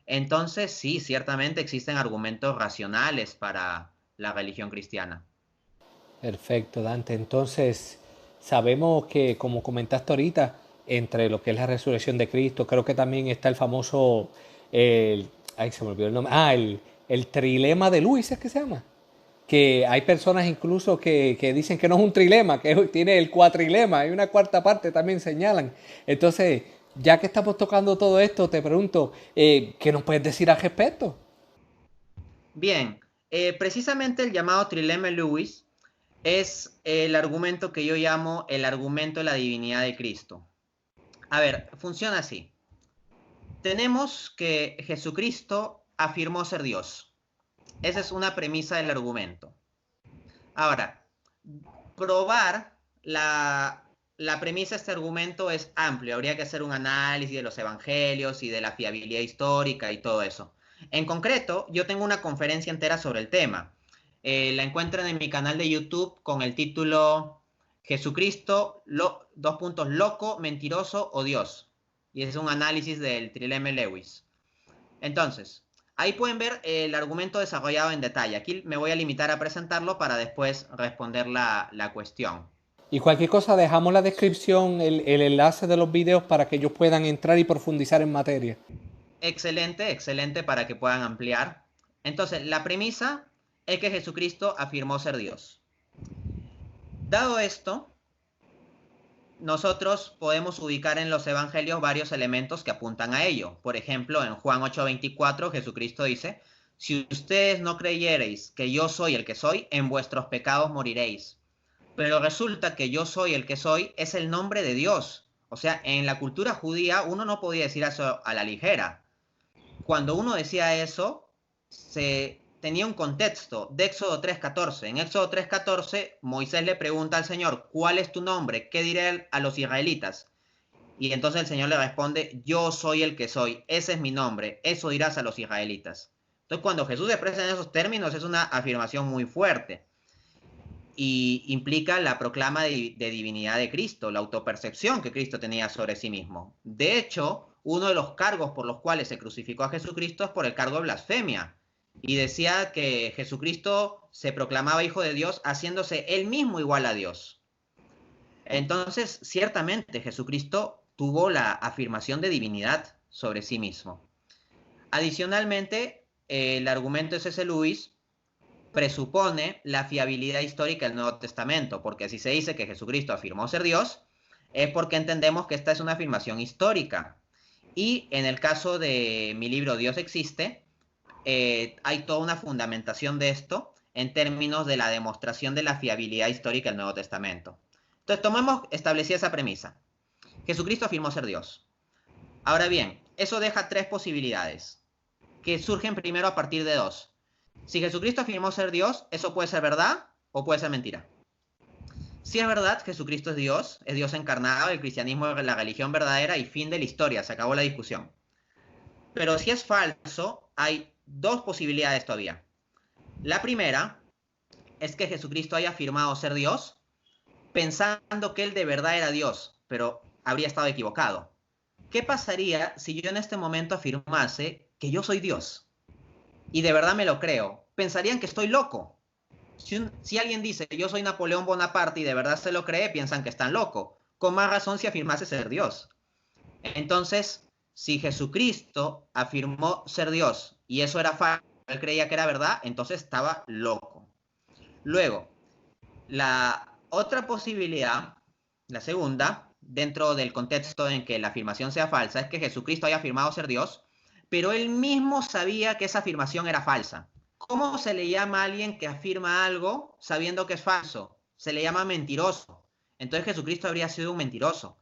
Entonces, sí, ciertamente existen argumentos racionales para la religión cristiana. Perfecto, Dante. Entonces, sabemos que, como comentaste ahorita, entre lo que es la resurrección de Cristo, creo que también está el famoso, ay, se me olvidó el nombre, el trilema de Lewis, ¿es que se llama? Que hay personas incluso que dicen que no es un trilema, que tiene el cuatrilema, hay una cuarta parte también señalan. Entonces, ya que estamos tocando todo esto, te pregunto, ¿qué nos puedes decir al respecto? Bien, precisamente el llamado trilema de Lewis es el argumento que yo llamo el argumento de la divinidad de Cristo. A ver, funciona así. Tenemos que Jesucristo afirmó ser Dios. Esa es una premisa del argumento. Ahora, probar la premisa de este argumento es amplio. Habría que hacer un análisis de los evangelios y de la fiabilidad histórica y todo eso. En concreto, yo tengo una conferencia entera sobre el tema. La encuentran en mi canal de YouTube con el título Jesucristo, loco, mentiroso o Dios. Y es un análisis del trilema de Lewis. Entonces, ahí pueden ver el argumento desarrollado en detalle. Aquí me voy a limitar a presentarlo para después responder la cuestión. Y cualquier cosa, dejamos la descripción, el enlace de los videos para que ellos puedan entrar y profundizar en materia. Excelente, excelente para que puedan ampliar. Entonces, la premisa es que Jesucristo afirmó ser Dios. Dado esto, nosotros podemos ubicar en los evangelios varios elementos que apuntan a ello. Por ejemplo, en Juan 8:24, Jesucristo dice: si ustedes no creyereis que yo soy el que soy, en vuestros pecados moriréis. Pero resulta que yo soy el que soy es el nombre de Dios. O sea, en la cultura judía uno no podía decir eso a la ligera. Cuando uno decía eso, se tenía un contexto de Éxodo 3:14. En Éxodo 3:14, Moisés le pregunta al Señor: ¿cuál es tu nombre? ¿Qué diré a los israelitas? Y entonces el Señor le responde: yo soy el que soy, ese es mi nombre, eso dirás a los israelitas. Entonces, cuando Jesús se expresa en esos términos, es una afirmación muy fuerte y implica la proclama de divinidad de Cristo, la autopercepción que Cristo tenía sobre sí mismo. De hecho, uno de los cargos por los cuales se crucificó a Jesucristo es por el cargo de blasfemia. Y decía que Jesucristo se proclamaba hijo de Dios haciéndose él mismo igual a Dios. Entonces, ciertamente Jesucristo tuvo la afirmación de divinidad sobre sí mismo. Adicionalmente, el argumento de C.S. Lewis presupone la fiabilidad histórica del Nuevo Testamento, porque si se dice que Jesucristo afirmó ser Dios, es porque entendemos que esta es una afirmación histórica. Y en el caso de mi libro Dios existe, hay toda una fundamentación de esto en términos de la demostración de la fiabilidad histórica del Nuevo Testamento. Entonces, tomemos establecida esa premisa. Jesucristo afirmó ser Dios. Ahora bien, eso deja tres posibilidades, que surgen primero a partir de dos. Si Jesucristo afirmó ser Dios, eso puede ser verdad o puede ser mentira. Si es verdad, Jesucristo es Dios encarnado, el cristianismo es la religión verdadera y fin de la historia, se acabó la discusión. Pero si es falso, hay dos posibilidades todavía. La primera es que Jesucristo haya afirmado ser Dios pensando que él de verdad era Dios, pero habría estado equivocado. ¿Qué pasaría si yo en este momento afirmase que yo soy Dios? Y de verdad me lo creo. Pensarían que estoy loco. Si alguien dice yo soy Napoleón Bonaparte y de verdad se lo cree, piensan que están loco. Con más razón si afirmase ser Dios. Entonces, si Jesucristo afirmó ser Dios y eso era falso, él creía que era verdad, entonces estaba loco. Luego, la otra posibilidad, la segunda, dentro del contexto en que la afirmación sea falsa, es que Jesucristo haya afirmado ser Dios, pero él mismo sabía que esa afirmación era falsa. ¿Cómo se le llama a alguien que afirma algo sabiendo que es falso? Se le llama mentiroso. Entonces Jesucristo habría sido un mentiroso.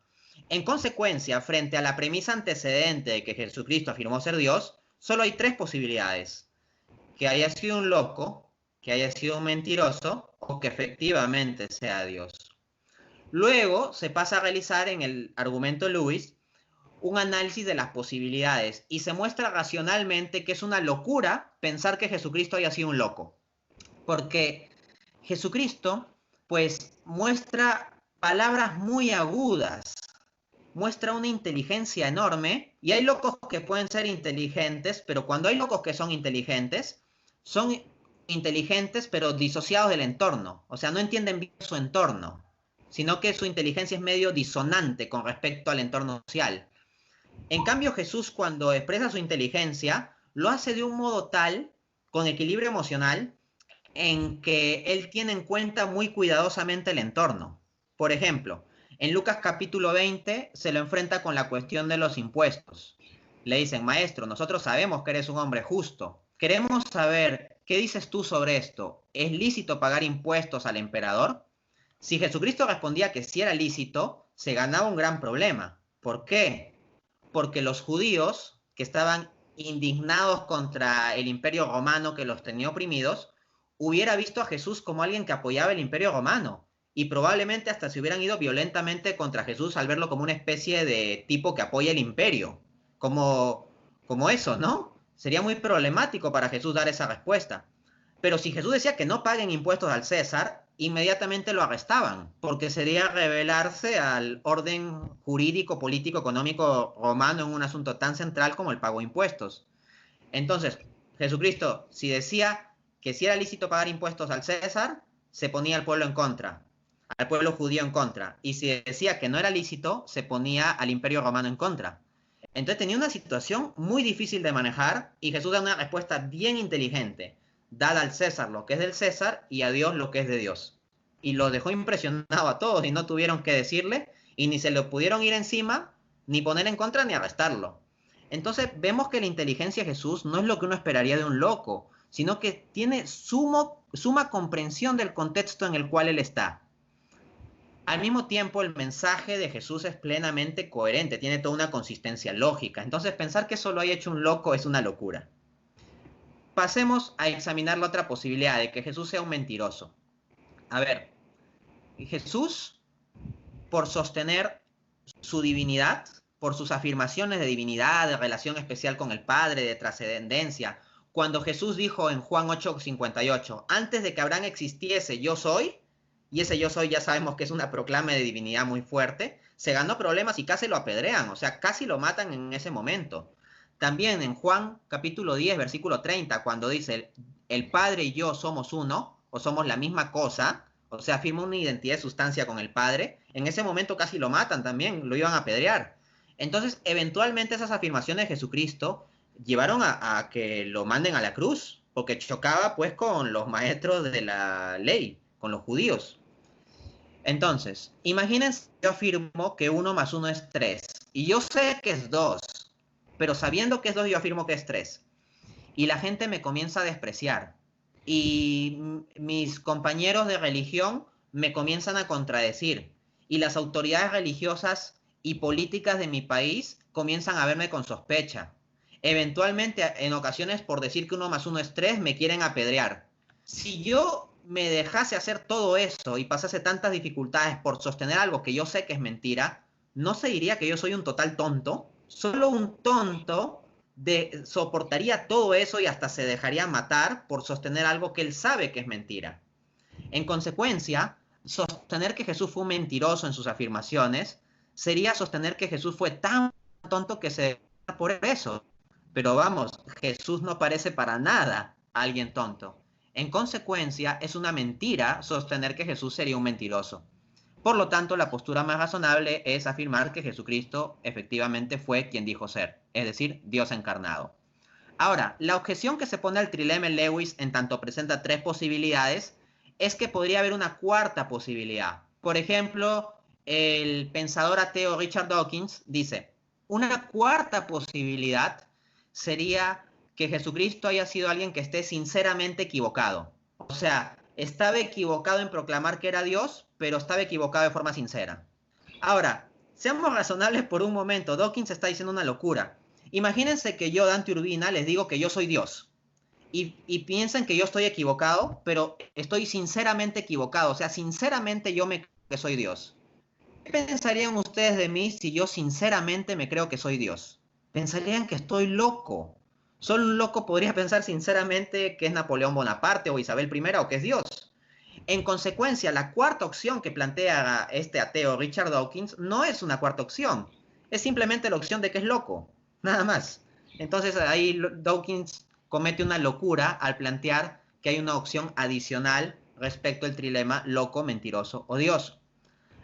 En consecuencia, frente a la premisa antecedente de que Jesucristo afirmó ser Dios, solo hay tres posibilidades: que haya sido un loco, que haya sido un mentiroso o que efectivamente sea Dios. Luego se pasa a realizar en el argumento Lewis un análisis de las posibilidades y se muestra racionalmente que es una locura pensar que Jesucristo haya sido un loco. Porque Jesucristo, pues, muestra palabras muy agudas, muestra una inteligencia enorme, y hay locos que pueden ser inteligentes, pero cuando hay locos que son inteligentes pero disociados del entorno, o sea, no entienden bien su entorno, sino que su inteligencia es medio disonante con respecto al entorno social. En cambio, Jesús, cuando expresa su inteligencia, lo hace de un modo tal, con equilibrio emocional, en que él tiene en cuenta muy cuidadosamente el entorno. Por ejemplo, en Lucas capítulo 20 se lo enfrenta con la cuestión de los impuestos. Le dicen: maestro, nosotros sabemos que eres un hombre justo. Queremos saber, ¿qué dices tú sobre esto? ¿Es lícito pagar impuestos al emperador? Si Jesucristo respondía que sí era lícito, se ganaba un gran problema. ¿Por qué? Porque los judíos, que estaban indignados contra el imperio romano que los tenía oprimidos, hubiera visto a Jesús como alguien que apoyaba el imperio romano, y probablemente hasta se hubieran ido violentamente contra Jesús al verlo como una especie de tipo que apoya el imperio, como eso, ¿no? Sería muy problemático para Jesús dar esa respuesta. Pero si Jesús decía que no paguen impuestos al César, inmediatamente lo arrestaban, porque sería rebelarse al orden jurídico, político, económico romano en un asunto tan central como el pago de impuestos. Entonces, Jesucristo, si decía que si era lícito pagar impuestos al César, se ponía al pueblo en contra. al pueblo judío en contra. Y si decía que no era lícito, se ponía al imperio romano en contra. Entonces tenía una situación muy difícil de manejar y Jesús da una respuesta bien inteligente. Dad al César lo que es del César y a Dios lo que es de Dios. Y lo dejó impresionado a todos y no tuvieron que decirle y ni se lo pudieron ir encima, ni poner en contra, ni arrestarlo. Entonces vemos que la inteligencia de Jesús no es lo que uno esperaría de un loco, sino que tiene suma comprensión del contexto en el cual él está. Al mismo tiempo, el mensaje de Jesús es plenamente coherente, tiene toda una consistencia lógica. Entonces, pensar que eso lo haya hecho un loco es una locura. Pasemos a examinar la otra posibilidad de que Jesús sea un mentiroso. A ver, Jesús, por sostener su divinidad, por sus afirmaciones de divinidad, de relación especial con el Padre, de trascendencia, cuando Jesús dijo en Juan 8:58, antes de que Abraham existiese, yo soy, y ese yo soy ya sabemos que es una proclama de divinidad muy fuerte, se ganó problemas y casi lo apedrean, o sea, casi lo matan en ese momento. También en Juan capítulo 10, versículo 30, cuando dice, el Padre y yo somos uno, o somos la misma cosa, o sea, afirma una identidad de sustancia con el Padre, en ese momento casi lo matan también, lo iban a apedrear. Entonces, eventualmente esas afirmaciones de Jesucristo llevaron a que lo manden a la cruz, porque chocaba pues con los maestros de la ley, con los judíos. Entonces, imagínense, yo afirmo que 1 más 1 es 3, y yo sé que es 2, pero sabiendo que es 2 yo afirmo que es 3. Y la gente me comienza a despreciar, y mis compañeros de religión me comienzan a contradecir, y las autoridades religiosas y políticas de mi país comienzan a verme con sospecha. Eventualmente, en ocasiones, por decir que 1 más 1 es 3, me quieren apedrear. Si yo me dejase hacer todo eso y pasase tantas dificultades por sostener algo que yo sé que es mentira, no se diría que yo soy un total tonto. Solo un tonto soportaría todo eso y hasta se dejaría matar por sostener algo que él sabe que es mentira. En consecuencia, sostener que Jesús fue un mentiroso en sus afirmaciones sería sostener que Jesús fue tan tonto que se dejó por eso. Pero vamos, Jesús no parece para nada alguien tonto. En consecuencia, es una mentira sostener que Jesús sería un mentiroso. Por lo tanto, la postura más razonable es afirmar que Jesucristo efectivamente fue quien dijo ser, es decir, Dios encarnado. Ahora, la objeción que se pone al trilema Lewis en tanto presenta 3 posibilidades es que podría haber una cuarta posibilidad. Por ejemplo, el pensador ateo Richard Dawkins dice, una cuarta posibilidad sería que Jesucristo haya sido alguien que esté sinceramente equivocado. O sea, estaba equivocado en proclamar que era Dios, pero estaba equivocado de forma sincera. Ahora, seamos razonables por un momento. Dawkins está diciendo una locura. Imagínense que yo, Dante Urbina, les digo que yo soy Dios. Y piensen que yo estoy equivocado, pero estoy sinceramente equivocado. O sea, sinceramente yo me creo que soy Dios. ¿Qué pensarían ustedes de mí si yo sinceramente me creo que soy Dios? Pensarían que estoy loco. Solo un loco podría pensar sinceramente que es Napoleón Bonaparte o Isabel I o que es Dios. En consecuencia, la cuarta opción que plantea este ateo Richard Dawkins no es una cuarta opción. Es simplemente la opción de que es loco. Nada más. Entonces ahí Dawkins comete una locura al plantear que hay una opción adicional respecto al trilema loco, mentiroso o Dios.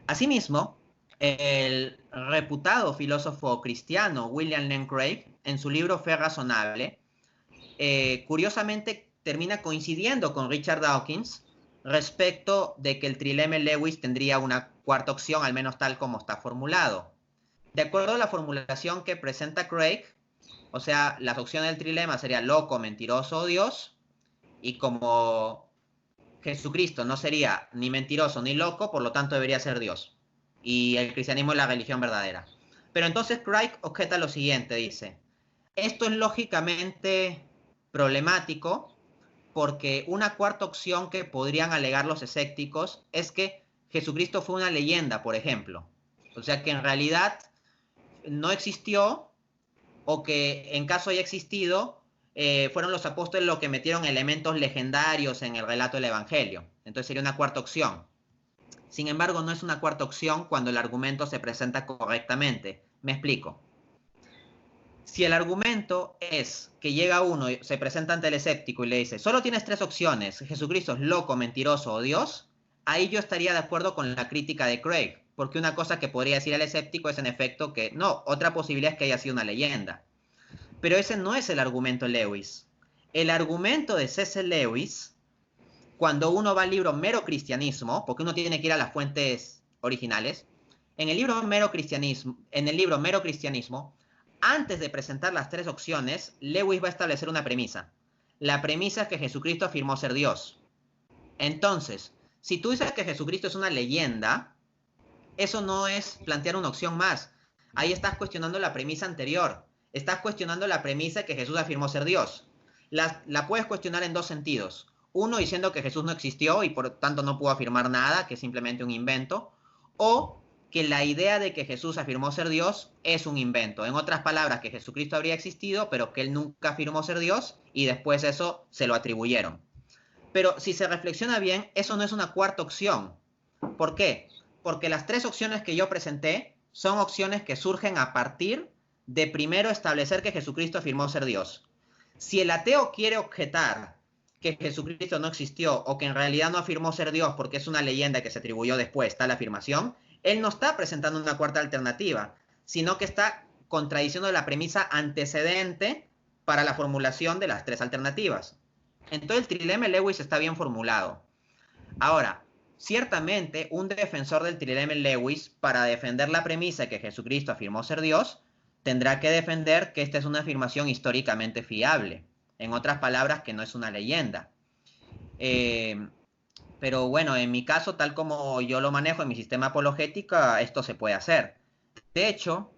Asimismo, el reputado filósofo cristiano William Lane Craig, en su libro Fe Razonable, curiosamente termina coincidiendo con Richard Dawkins respecto de que el trilema Lewis tendría una cuarta opción, al menos tal como está formulado. De acuerdo a la formulación que presenta Craig, o sea, las opciones del trilema serían loco, mentiroso o Dios, y como Jesucristo no sería ni mentiroso ni loco, por lo tanto debería ser Dios. Y el cristianismo es la religión verdadera. Pero entonces Craig objeta lo siguiente, dice, esto es lógicamente problemático porque una cuarta opción que podrían alegar los escépticos es que Jesucristo fue una leyenda, por ejemplo. O sea, que en realidad no existió o que en caso haya existido, fueron los apóstoles los que metieron elementos legendarios en el relato del Evangelio. Entonces sería una cuarta opción. Sin embargo, no es una cuarta opción cuando el argumento se presenta correctamente. Me explico. Si el argumento es que llega uno y se presenta ante el escéptico y le dice, solo tienes 3 opciones, Jesucristo es loco, mentiroso o Dios, ahí yo estaría de acuerdo con la crítica de Craig, porque una cosa que podría decir el escéptico es en efecto que no, otra posibilidad es que haya sido una leyenda. Pero ese no es el argumento Lewis. El argumento de C.S. Lewis, cuando uno va al libro Mero Cristianismo, porque uno tiene que ir a las fuentes originales, en el libro Mero Cristianismo, antes de presentar las tres opciones, Lewis va a establecer una premisa. La premisa es que Jesucristo afirmó ser Dios. Entonces, si tú dices que Jesucristo es una leyenda, eso no es plantear una opción más. Ahí estás cuestionando la premisa anterior. Estás cuestionando la premisa de que Jesús afirmó ser Dios. La puedes cuestionar en dos sentidos. Uno, diciendo que Jesús no existió y por tanto no pudo afirmar nada, que es simplemente un invento. O que la idea de que Jesús afirmó ser Dios es un invento. En otras palabras, que Jesucristo habría existido, pero que él nunca afirmó ser Dios y después eso se lo atribuyeron. Pero si se reflexiona bien, eso no es una cuarta opción. ¿Por qué? Porque las tres opciones que yo presenté son opciones que surgen a partir de primero establecer que Jesucristo afirmó ser Dios. Si el ateo quiere objetar que Jesucristo no existió o que en realidad no afirmó ser Dios porque es una leyenda que se atribuyó después, tal afirmación, él no está presentando una cuarta alternativa, sino que está contradiciendo la premisa antecedente para la formulación de las tres alternativas. Entonces el trilema Lewis está bien formulado. Ahora, ciertamente un defensor del trilema Lewis, para defender la premisa de que Jesucristo afirmó ser Dios, tendrá que defender que esta es una afirmación históricamente fiable. En otras palabras, que no es una leyenda. Pero bueno, en mi caso, tal como yo lo manejo en mi sistema apologético, esto se puede hacer. De hecho,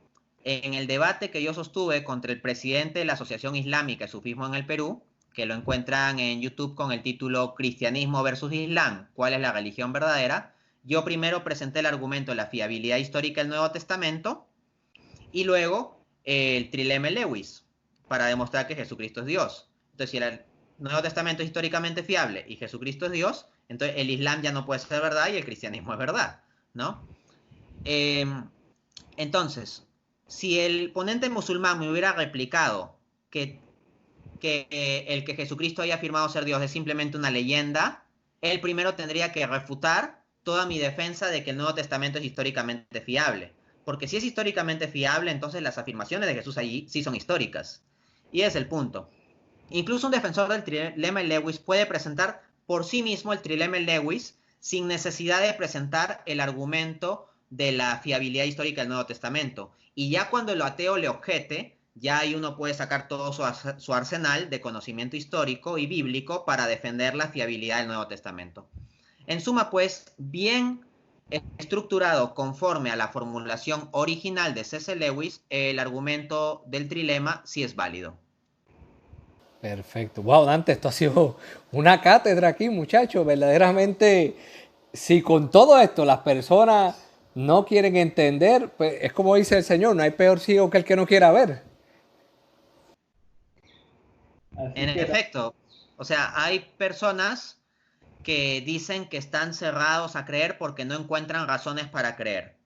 en el debate que yo sostuve contra el presidente de la Asociación Islámica y Sufismo en el Perú, que lo encuentran en YouTube con el título Cristianismo versus Islam, ¿cuál es la religión verdadera? Yo primero presenté el argumento de la fiabilidad histórica del Nuevo Testamento y luego el trilema Lewis para demostrar que Jesucristo es Dios. Entonces, si el Nuevo Testamento es históricamente fiable y Jesucristo es Dios, entonces el Islam ya no puede ser verdad y el cristianismo es verdad, ¿no? Entonces, si el ponente musulmán me hubiera replicado que el que Jesucristo haya afirmado ser Dios es simplemente una leyenda, él primero tendría que refutar toda mi defensa de que el Nuevo Testamento es históricamente fiable. Porque si es históricamente fiable, entonces las afirmaciones de Jesús allí sí son históricas. Y ese es el punto. Incluso un defensor del trilema Lewis puede presentar por sí mismo el trilema Lewis sin necesidad de presentar el argumento de la fiabilidad histórica del Nuevo Testamento. Y ya cuando el ateo le objete, ya ahí uno puede sacar todo su arsenal de conocimiento histórico y bíblico para defender la fiabilidad del Nuevo Testamento. En suma, pues, bien estructurado conforme a la formulación original de C.S. Lewis, el argumento del trilema sí es válido. Perfecto. Wow, Dante, esto ha sido una cátedra aquí, muchachos. Verdaderamente, si con todo esto las personas no quieren entender, pues es como dice el Señor, no hay peor ciego que el que no quiera ver. En efecto, o sea, hay personas que dicen que están cerrados a creer porque no encuentran razones para creer.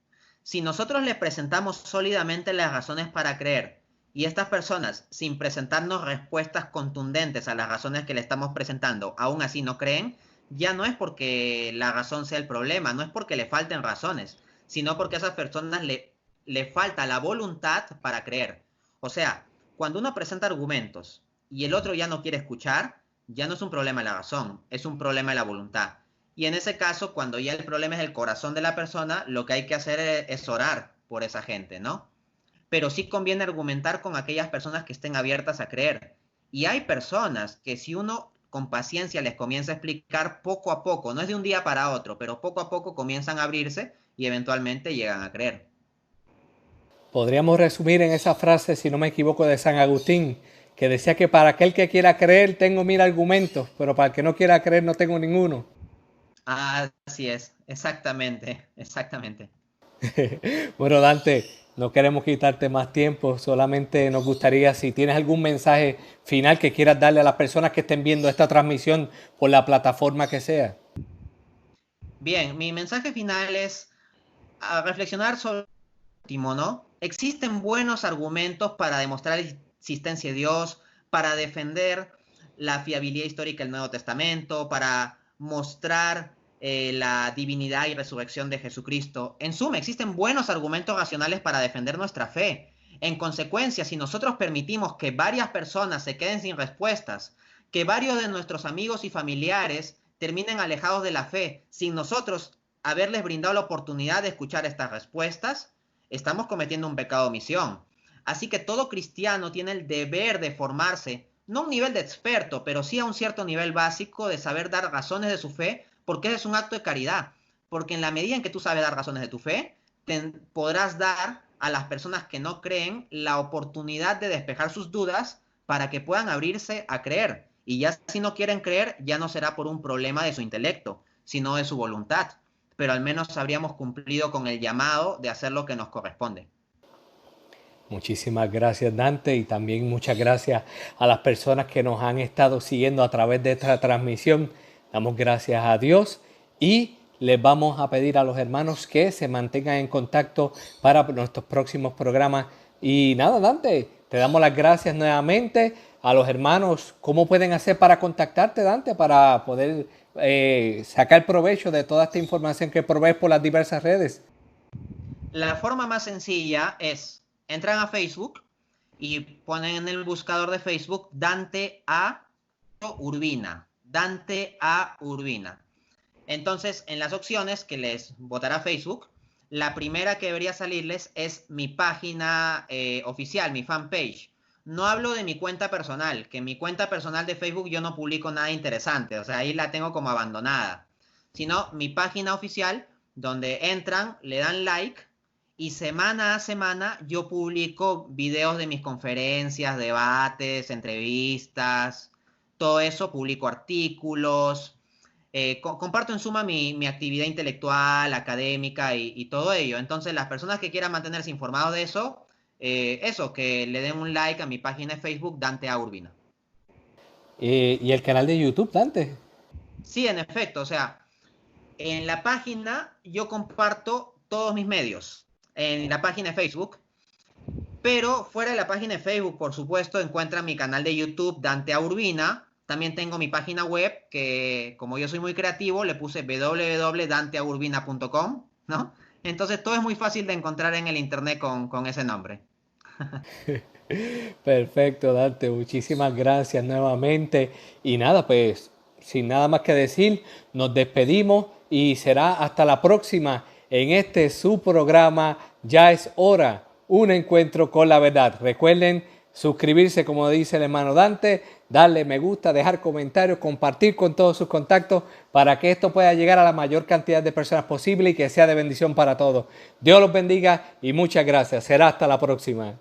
Si nosotros les presentamos sólidamente las razones para creer y estas personas, sin presentarnos respuestas contundentes a las razones que le estamos presentando, aún así no creen, ya no es porque la razón sea el problema, no es porque le falten razones, sino porque a esas personas le falta la voluntad para creer. O sea, cuando uno presenta argumentos y el otro ya no quiere escuchar, ya no es un problema de la razón, es un problema de la voluntad. Y en ese caso, cuando ya el problema es el corazón de la persona, lo que hay que hacer es orar por esa gente, ¿no? Pero sí conviene argumentar con aquellas personas que estén abiertas a creer. Y hay personas que si uno con paciencia les comienza a explicar poco a poco, no es de un día para otro, pero poco a poco comienzan a abrirse y eventualmente llegan a creer. Podríamos resumir en esa frase, si no me equivoco, de San Agustín, que decía que para aquel que quiera creer tengo 1000 argumentos, pero para el que no quiera creer no tengo ninguno. Así es, exactamente, exactamente. Bueno, Dante, no queremos quitarte más tiempo, solamente nos gustaría si tienes algún mensaje final que quieras darle a las personas que estén viendo esta transmisión por la plataforma que sea. Bien, mi mensaje final es a reflexionar sobre el último, ¿no? Existen buenos argumentos para demostrar la existencia de Dios, para defender la fiabilidad histórica del Nuevo Testamento, para mostrar la divinidad y resurrección de Jesucristo. En suma, existen buenos argumentos racionales para defender nuestra fe. En consecuencia, si nosotros permitimos que varias personas se queden sin respuestas, que varios de nuestros amigos y familiares terminen alejados de la fe, sin nosotros haberles brindado la oportunidad de escuchar estas respuestas, estamos cometiendo un pecado de omisión. Así que todo cristiano tiene el deber de formarse, no a un nivel de experto, pero sí a un cierto nivel básico de saber dar razones de su fe, porque ese es un acto de caridad. Porque en la medida en que tú sabes dar razones de tu fe, podrás dar a las personas que no creen la oportunidad de despejar sus dudas para que puedan abrirse a creer. Y ya si no quieren creer, ya no será por un problema de su intelecto, sino de su voluntad. Pero al menos habríamos cumplido con el llamado de hacer lo que nos corresponde. Muchísimas gracias, Dante, y también muchas gracias a las personas que nos han estado siguiendo a través de esta transmisión. Damos gracias a Dios y les vamos a pedir a los hermanos que se mantengan en contacto para nuestros próximos programas. Y nada, Dante, te damos las gracias nuevamente. A los hermanos, ¿cómo pueden hacer para contactarte, Dante, para poder sacar provecho de toda esta información que provees por las diversas redes? La forma más sencilla es, entran a Facebook y ponen en el buscador de Facebook Dante A. Urbina. Dante A. Urbina. Entonces, en las opciones que les botará Facebook, la primera que debería salirles es mi página oficial, mi fanpage. No hablo de mi cuenta personal, que en mi cuenta personal de Facebook yo no publico nada interesante, o sea, ahí la tengo como abandonada. Sino mi página oficial, donde entran, le dan like, y semana a semana yo publico videos de mis conferencias, debates, entrevistas, todo eso, publico artículos, comparto en suma mi actividad intelectual, académica y todo ello. Entonces, las personas que quieran mantenerse informados de eso, que le den un like a mi página de Facebook, Dante A. Urbina. ¿Y el canal de YouTube, Dante? Sí, en efecto, o sea, en la página yo comparto todos mis medios, en la página de Facebook, pero fuera de la página de Facebook, por supuesto, encuentran mi canal de YouTube, Dante A. Urbina. También tengo mi página web, que como yo soy muy creativo, le puse www.danteaurbina.com, ¿no? Entonces todo es muy fácil de encontrar en el internet con ese nombre. Perfecto, Dante. Muchísimas gracias nuevamente. Y nada, pues, sin nada más que decir, nos despedimos y será hasta la próxima en este su programa Ya es hora, un encuentro con la verdad. Recuerden suscribirse, como dice el hermano Dante, darle me gusta, dejar comentarios, compartir con todos sus contactos para que esto pueda llegar a la mayor cantidad de personas posible y que sea de bendición para todos. Dios los bendiga y muchas gracias. Será hasta la próxima.